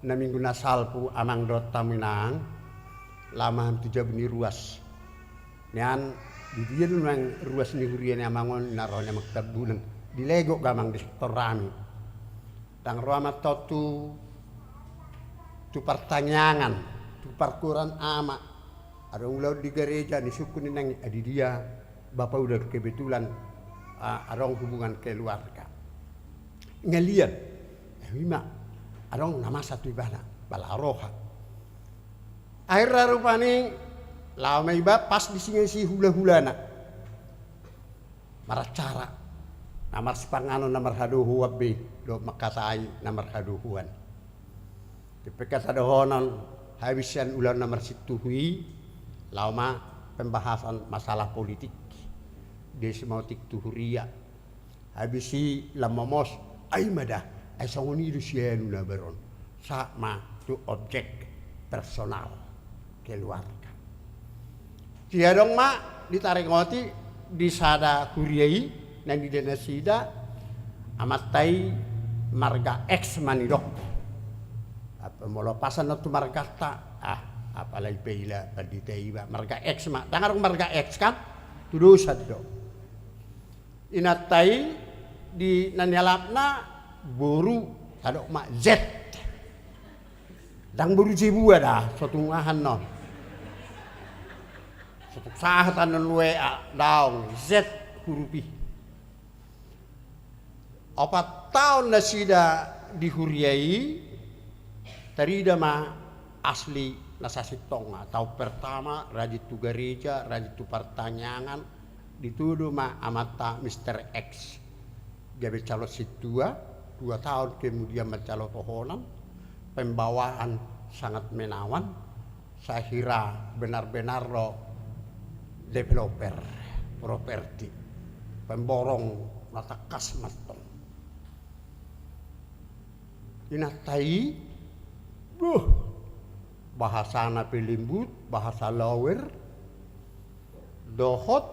na minggu nasalpu amang dot taminang lamam tuja beni ruas. Nian di dia nang ruas ni hurian amangon narohnya maktab bulan. Dilego gamang di sektor rami. Dang ruamat totu tu pertanyaan, tu perkuran ama. Ada ulau di gereja ni suku ni nang adi dia bapak udah kebetulan ada hubungan keluarga. Ngeliat, lima ada nama satu ibadah balaroha. Akhirnya rupani lama iba pas di sini si hula-hulana. Marah cara. Namar sepangano namar haduhu wabbi do makatai namar haduhuan. Dipekat haduhonan habisan ulan namar situhui lama pembahasan masalah politik desmotik tuhuria. Habisi lamamos ay madah ay songoni du sienu na beron sama tu objek personal keluarga. Tiadong ma ditarik ngoti di sada huriai nang di denasida amatai marga X manidok apa molo pasan tu marga ta apalagi peila paditaiba marga X ma dangarong marga X kan tuduh saddo inatai di nanyalapna buru sadok ma Z dang buru jibua dah sotungahan non sotung sahatan non WA daung Z hurupi 4 tahun na sida dihuriai tarida ma asli nasasitonga atau pertama rajitu gereja rajitu pertanyaan dituduh ma amata Mr. X gabe calo situa 2 tahun kemudian mencalo tohonan pembawaan sangat menawan saya kira benar-benar lo developer properti pemborong mata kas matong inatai bahasa pelimbut bahasa lower dohot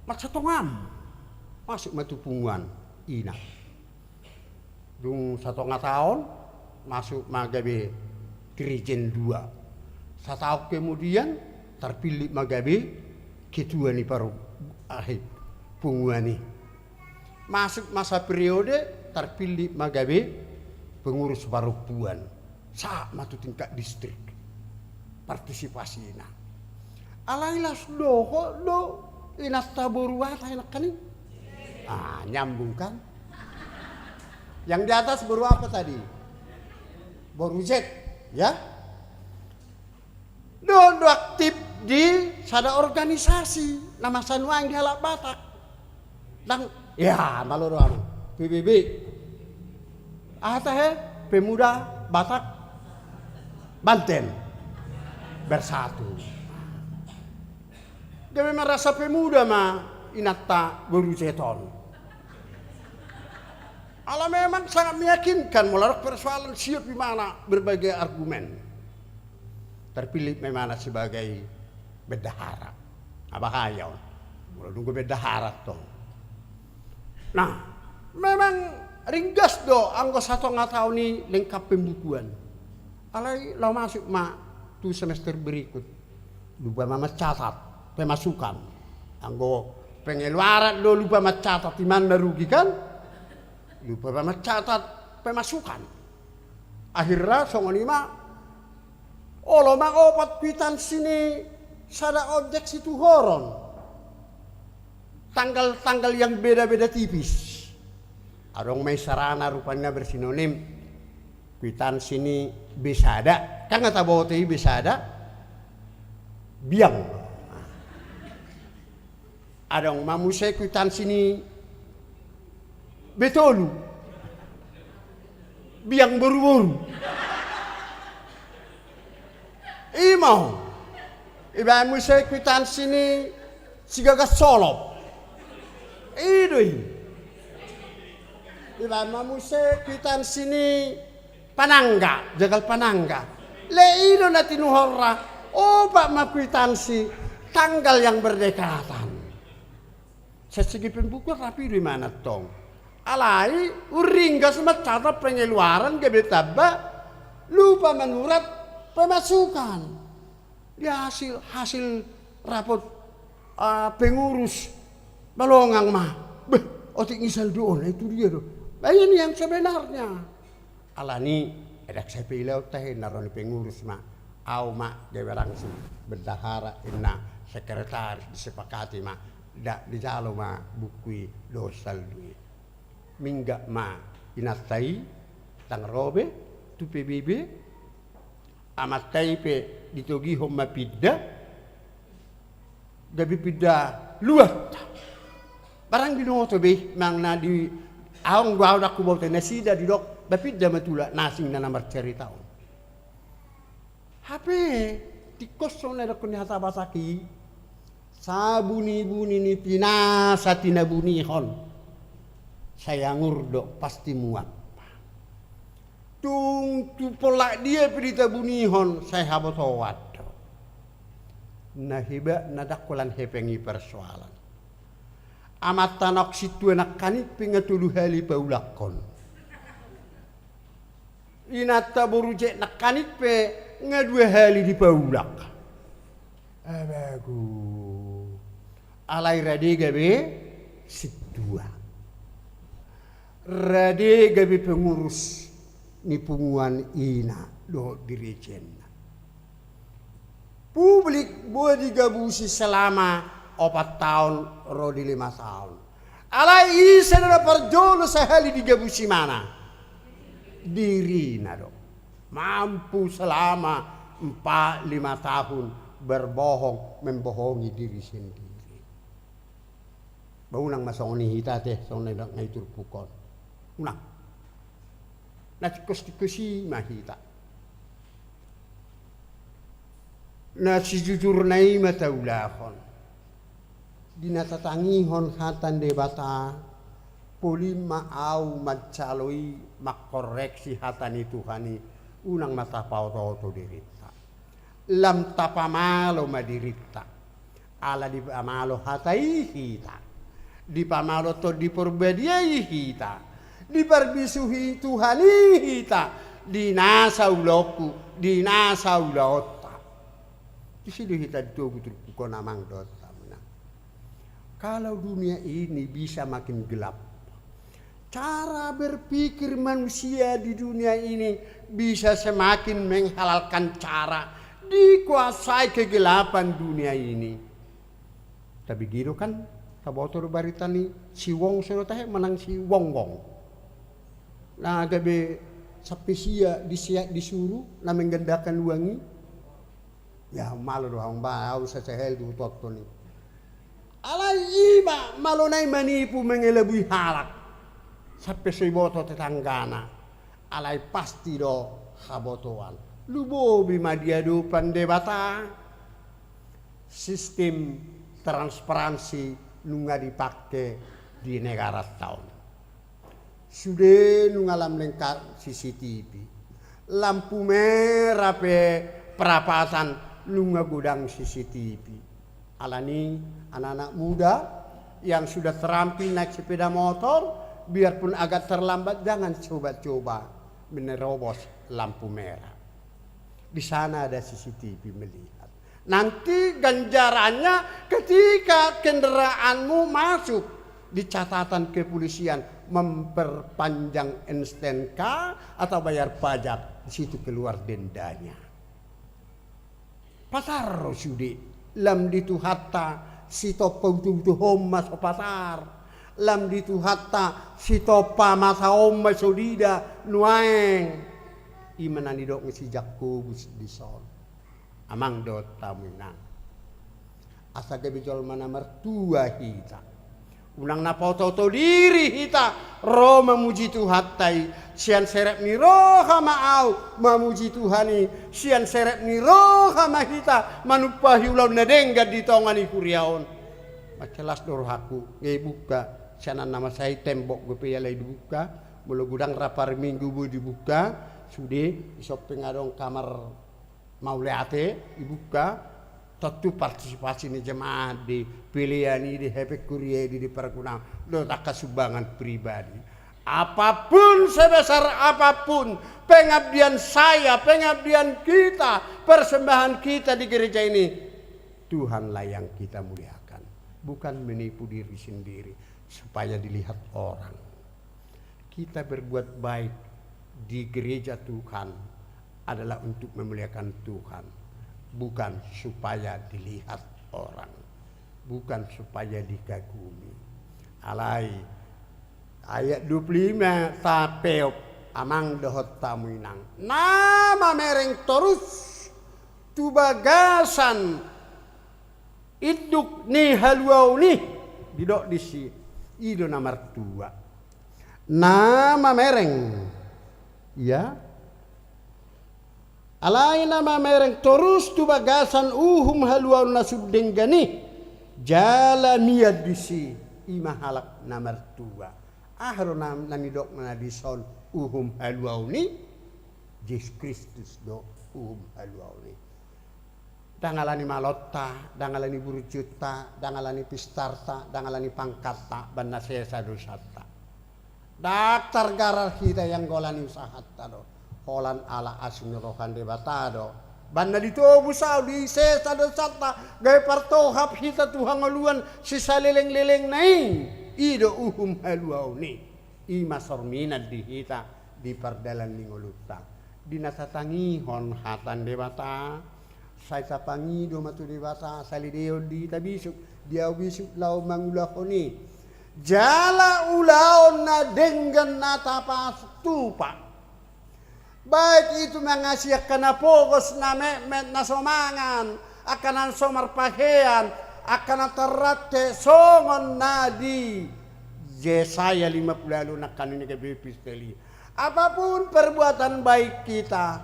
matsatongam masuk matupungan ina dung 1,5 tahun masuk magabe Krijen 2 1 tahun kemudian terpilih magabe ketua ni paru akhir punguani masuk masa periode terpilih magabe pengurus baru puan saat matu tingkat distrik partisipasi ina alailas do inas taburuat enak kan nyambung kan yang di atas baru apa tadi baru Z ya do aktif di sada organisasi nama sanuang di Halak Batak dan ya maloro PBB pemuda Batak Banten bersatu dia memang rasa pemuda mah inata baru seton ala memang sangat meyakinkan melarang persoalan siap di mana berbagai argumen terpilih memang sebagai bendahara bahaya mulai nunggu bendahara toh nah memang ringgas do anggo 1,5 tahun ini lengkap pembukuan alai lo masuk tuh semester berikut lupa mama catat pemasukan anggo pengeluaran lo lupa mama catat di mana rugi kan lupa mama catat pemasukan akhirnya songonima lo mang opat kwitansi ni sada objek situ horon tanggal-tanggal yang beda-beda tipis adong may sarana rupanya bersinonim kwitansi ni besada kan nggak tahu teh besada biang adong mamusai kwitansi ni betolu biang buru-buru imau iba musai kwitansi ni sigagas solop idui iba mamuse kwitansi ni panangga jagal panangga le ino na tinuhorra oba makwitansi tanggal yang berdekatan sesegi pembuku rapi di mana tong alai uringga semua catat pengeluaran gebetaba lupa menurat pemasukan ya hasil rapot pengurus balongang mah otik ngisal doon itu dia tuh ini yang sebenarnya alani edak saya pilih teh naroni pengurus mah au mah gawe langsung bendahara inna sekretaris disepakati mah dak dijalo mah bukui dosal duit mingga mah inatai tang robe tu PBB amat taipe ditogi homma pidda gabi pidda luat barang binoto be mang na di awang gua udah kubau teh nasida di dok tapi dah matula nasing na nomor cerita HP di kosong na dok ni hata basaki sabuni ni pinasa tina bunihon saya ngurdo pasti muat tung tu polak dia perita bunihon saya habotowat nah hiba nadakulan hepengi persoalan amat tanok situ enak kanit pengatulu hali paulakon inata borujek nak kanit pe ngadua hali di paulak abagu alai rade gabe situa rade gabe pengurus ni punguan ina do dirijen publik boleh digabusi selama 4 tahun rodi 5 tahun Alai isa na parjolo sa hali di gabusi mana. Diri na do. Mampu selama 4-5 tahun berbohong, membohongi diri sendiri. Baunang masongoni hita teh, sonai dak ngaitur pukon. Unang. Na tikus-tikusi mahita. Na si jujur nai mataulahon. Dinatatangihon hatan debata puli maau macaloi makoreksi hatani Tuhani unang mata pauto dirita lam tapamalo madirita ala di pamalo hatai hita di pamalo to di perbediai hita di perbisuhi Tuhani hita di nasa uloku di nasa ulota di sini hita itu betul pukon amang dot. Kalau dunia ini bisa makin gelap, cara berpikir manusia di dunia ini bisa semakin menghalalkan cara dikuasai kegelapan dunia ini. Tapi gitu kan, sabotor baritani si wong sorotahe menang si wong. Nah, gabe sapisia disuruh na menggendakan wangi. Ya malu doang bau sesehel du totoni. Alai ima malonai manipu mengelabui halak sampai seiboto tetanggana alai pasti do habotoan lubo bima diadu pandebata sistem transparansi nunga dipakai di negara tahun sudah nungalam lengkap CCTV lampu merah pe perapatan nunga gudang CCTV alani anak-anak muda yang sudah terampil naik sepeda motor biarpun agak terlambat jangan coba-coba menerobos lampu merah. Di sana ada CCTV melihat. Nanti ganjarannya ketika kendaraanmu masuk di catatan kepolisian memperpanjang STNK atau bayar pajak, di situ keluar dendanya. Pasar sudi lam ditu hatta si topa utu homma so pasar lam ditu hatta si topa masa homma so dida nuaeng imanani dok si Jakobus di son amang dot taminang asa gabe jol mana mertua hita unang napoto diri hita ro memuji Tuhatai sian serep ni roha maau memuji Tuhani sian serep ni roha mahita manupahi ulau nadengga di tongani kuriaon macelas dorohaku ngai buka sianan nama saya tembok gue yalai dibuka mulu gudang rapar minggu bu dibuka sudah isop pengadong kamar mauleate dibuka tentu partisipasi ni jemaah di pilihan ini di happy kurie di pergunaan lo tak sumbangan pribadi apapun sebesar apapun pengabdian saya pengabdian kita persembahan kita di gereja ini Tuhanlah yang kita muliakan bukan menipu diri sendiri supaya dilihat orang kita berbuat baik di gereja Tuhan adalah untuk memuliakan Tuhan bukan supaya dilihat orang, bukan supaya dikagumi. Alai ayat 25 tapeop amang dohot tamuinang. Nama mereng terus tubagasan iduk ni haluau ni didok disi ido nomor 2. Nama mereng ya alai nama mereng terus tu bagasan uhum haluan nasub denggani jala miad disi ima halak nomor 2 ahro nami dok mana dison uhum haluauni Yesus Kristus do uhum haluauni dangalani malotta dangalani burujuta dangalani pistarta dangalani pangkatta banna sesa dosata daftar garar kita yang golani usahatta do holan ala asin rohan de batado banna dito busau di sesa dosata gay parto hap hita Tuhan ngaluan si saleleng-leleng nai ido uhum haluauni ima sorminad di hita di pardalan ningoluta dinatatangihon hatan de bata saya tapangi do matu de bata salideo di tabisuk dia bisuk lau mangulakoni Jala ulaon na dengan natapas tupa. Baik itu mengasih kana pogos na memet na somangan, akan somar pahean, akan terate songon nadi. Yesaya 50 na kanina kebipisteli. Apapun perbuatan baik kita,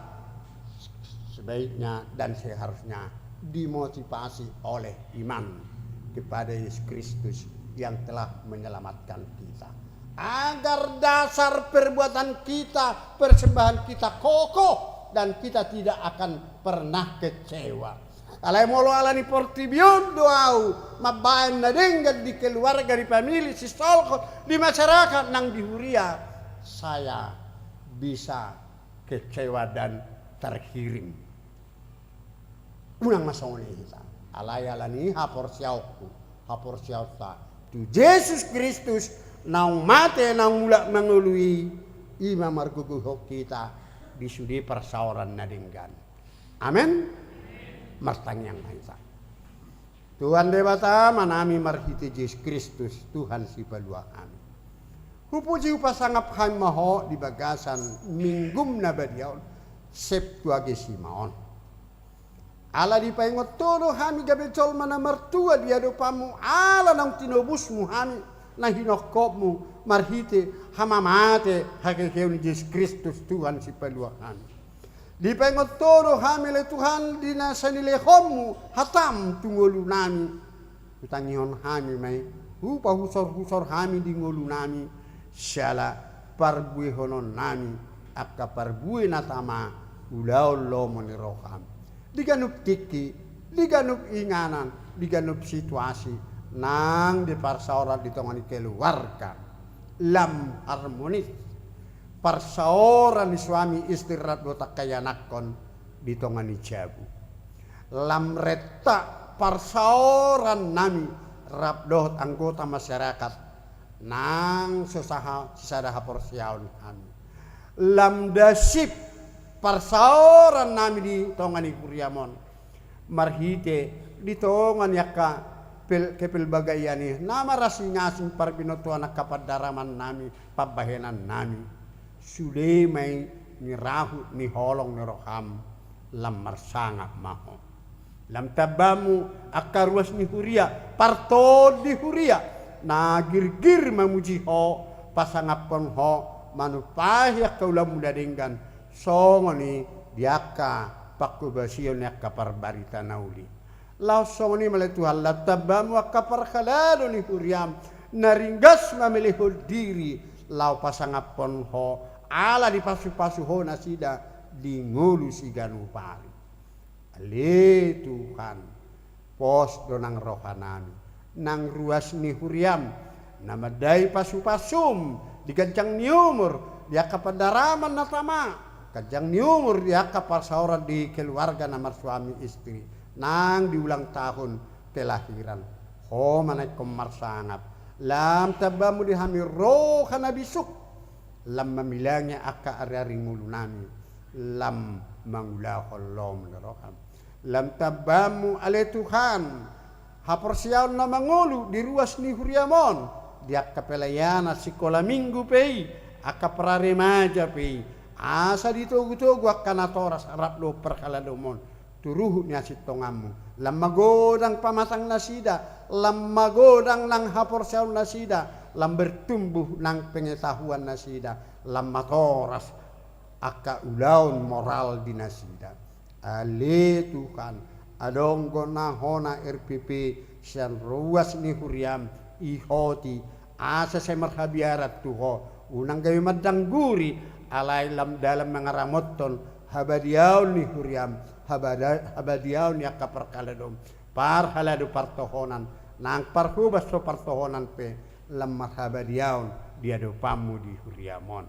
sebaiknya dan seharusnya dimotivasi oleh iman kepada Yesus Kristus yang telah menyelamatkan kita. Agar dasar perbuatan kita, persembahan kita kokoh dan kita tidak akan pernah kecewa. Alai molo alani portibion doau mabayan na dengan di keluarga, di famili, si solkot, di masyarakat nang dihuria, saya bisa kecewa dan terkirim. Unang masoni kita. Alai alani hapor siauta. Tu Yesus Kristus nang mate nang mula mengului ima marguguhok kita disudi persauran nadinggan. Amin. Martang yang maha. Tuhan dewata manami marhiti Yesus Kristus Tuhan si balua kami. Hupuji upasangap kami maho di bagasan minggum na badiaon Septuagesi maon. Ala di paingot todo kami gabecol mana mertua dia dopamu ala nang tinobusmu kami na hinokopmu marhiti hamamate hakekeun Yesus Kristus Tuhan si balua kami. Di paingot todo kami le Tuhan di nasanilehommu hatam tungolu nami. Utangihon kami may upa husor kami di ngolu nami. Syala parbui honon nami akka parbui natama ulaw lo moniroham. Diganup tiki, diganup inganan, diganup situasi nang di parsauran di tongani keluarga lam harmonis. Parsauran di suami istri rat botak kaya nakon di tongani jabu. Lam reta parsauran nami rabdoh anggota masyarakat nang sesadaha porsiaun kami. Lamdasip parsauran nami di tongani kuriamon marhite di tongan yakka kepil bagayani nama rasingasing parbinotuan kapadaraman nami pabahenan nami sude may nirahu ni holong ni roham lam marsangap maho lam tabamu akaruas ni huria parto di huria na girgir mamuji ho pasangapon ho manupahyak kaulam mudadinggan songoni diaka pakubasyon yakka parbarita nauli law songoni maletuhal latabamu akaparkalado ni huriam naringgas mamilihod diri law pasangapon ho ala di pasu-pasu ho nasida di ngulu siganu pari ale Tuhan pos donang rohanami nang ruas ni huriam namadai pasu-pasum digancang ni umur dia kapadaraman natama kajang ni umur dia kaparsauran di keluarga namar suami istri nang di ulang tahun kelahiran ho manaik komar sangap lam tabamu dihami roh bisuk lam memilangnya akka ari-ari ngulu nami lam mangulah Allah meneroham lam tabamu ale Tuhan haporsiaon na mangulu di ruas ni huriamon dia kapelayana sikola minggu pei aka praremaja pei asa ditogu-togu akana toras arap lo perkaladomon turuhu nya sitongamu lam magodang pamasang nasida lam magodang nang haporsiaon nasida lam bertumbuh nang pengetahuan nasida lam matoras aka ulaun moral di nasida ale Tuhan adong gona hona RPP sian ruas ni huriam ihoti asa saya marhabiarat tuho unang gawi madangguri alai lam dalam mengaramoton habadiaun ni huriam habadiaun yakka perkaladom par haladu partohonan nang parhubas so partohonan pe lam marhabadiaun dia do pamu di huriamon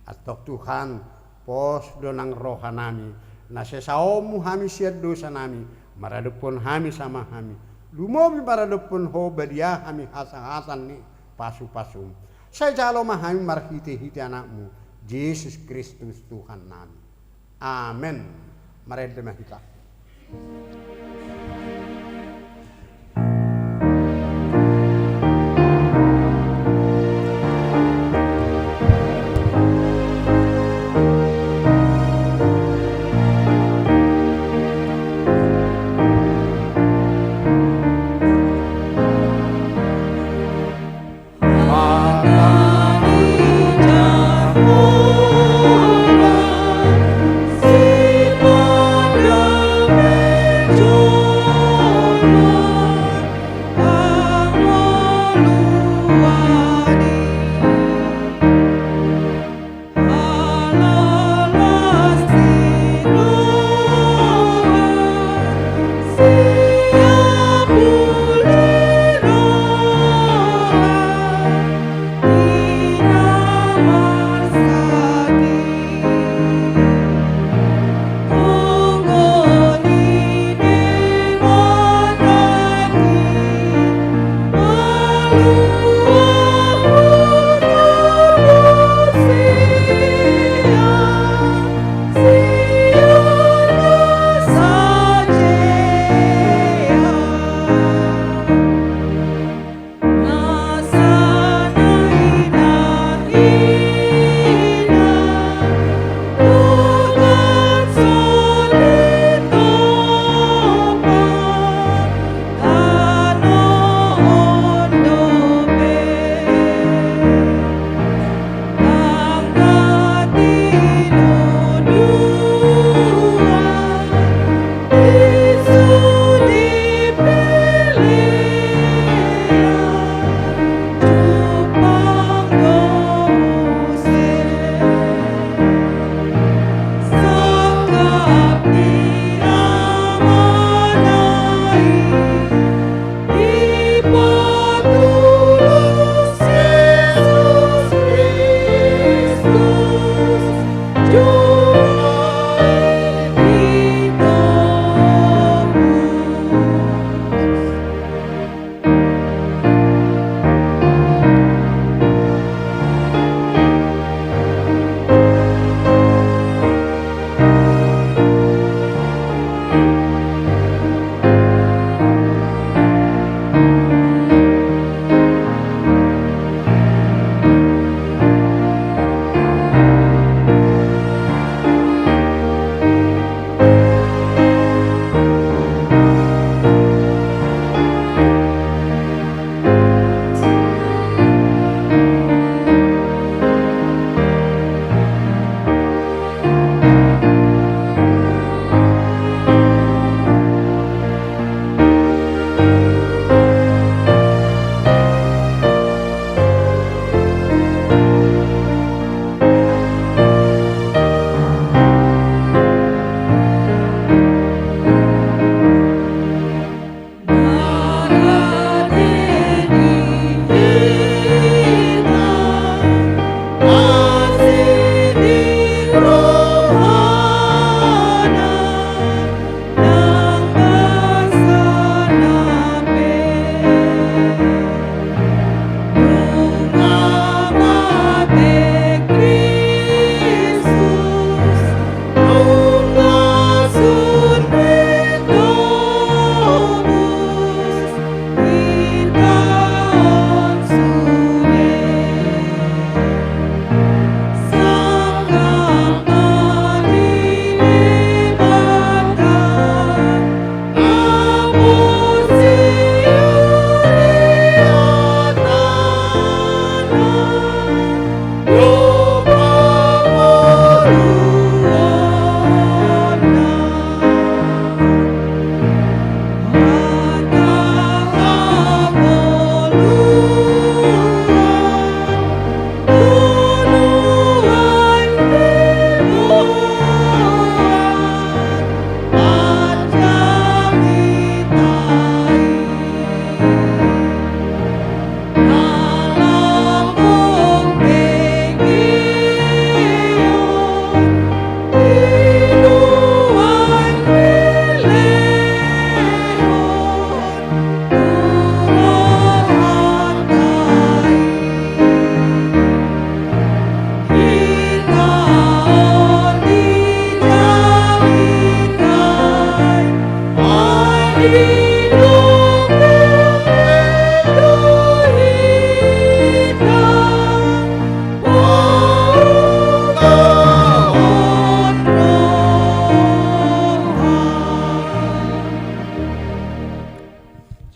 atau Tuhan pos donang rohanami na sesaomu hami siad dosa nami maradupun hami sama hami lumobi maradupun ho badia hami hasan-hasan ni pasu-pasum saya jalo mahami marhiti-hiti anakmu Yesus Kristus Tuhan nami amin maredemah kita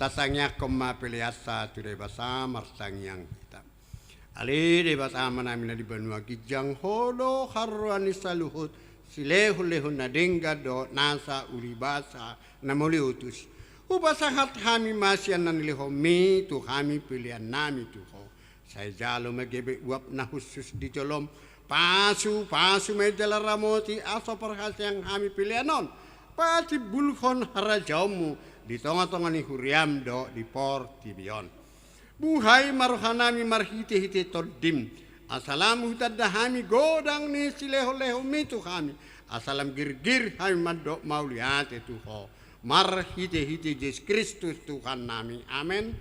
Tatangnya koma piliasa tu debasa marsang yang kita. Ali debasa manamina di benua kijang hodo harwani saluhut silehulehun nadengga do nasa ulibasa namuli utus. Ubasahat kami masyan nanilihomi tu kami pilihan nami tuho. Saya jalo magebe uap na khusus di jolom pasu medala ramoti aso perhas yang kami pilihanon. Pati bulkon harajaumu di tengah-tengah ni huriam do di por tibion. Buhay maruhanami marhite-hite todim. Asalamu tadahami godang ni sileho-leho mitu kami. Asalam gir-gir kami madok mauliate tuho. Marhite-hite Yesus Kristus Tuhan nami. Amin.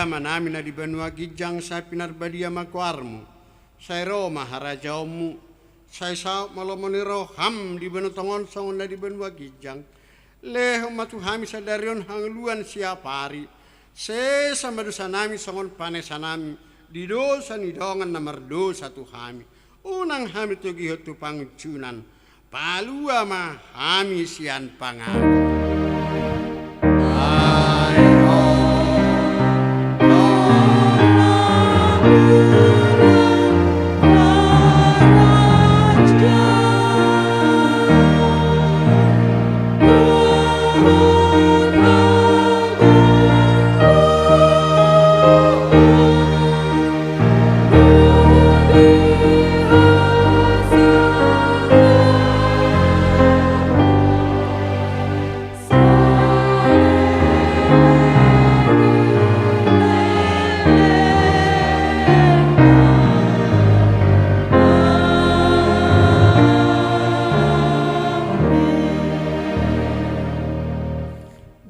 Manami na di benua gijang sa pinarbadia makuarmu. Sa Roma harajaumu. Sa isaw malomoniro ham di benua tongon songon na di benua gijang. Leho matuhami sa darion hangluan siapari. Se sama dosa nami songon panesanami. Di dosa ni dongan na mardosa tuhami. Unang hami tu gihot tu pangcunan. Palua ma hami sian pangago.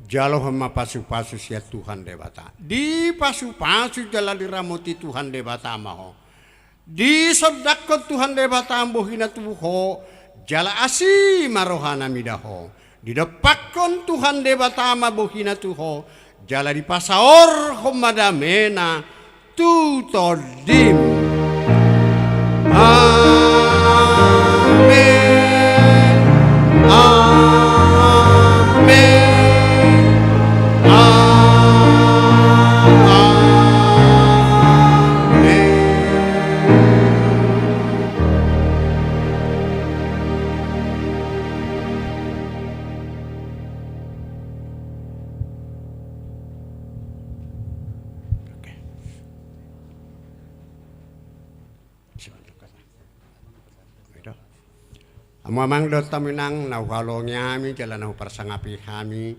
Jalo hama pasu-pasu sia Tuhan debata. Di pasu-pasu jala diramoti Tuhan debata maho. Di sodakot Tuhan debata ambohina tuho. Jala asi marohana midaho. Di depakon Tuhan debata mabohina tuho. Jala di pasaor homadamena tutodim. Amin. Amin. Amamang dot taminang nauhalongnya kami jalan nau persangapi kami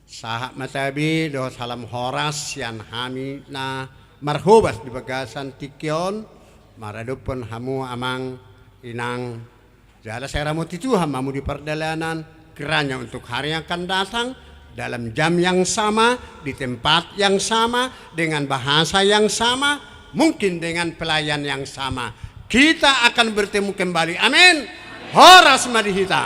sahak matabi do salam horas yan kami na marhubas di bagasan tikyon maradupon hamu amang inang jala saya ramu itu hamamu di perdalanan kiranya untuk hari yang akan datang dalam jam yang sama di tempat yang sama dengan bahasa yang sama mungkin dengan pelayan yang sama kita akan bertemu kembali amin. Horas madihita.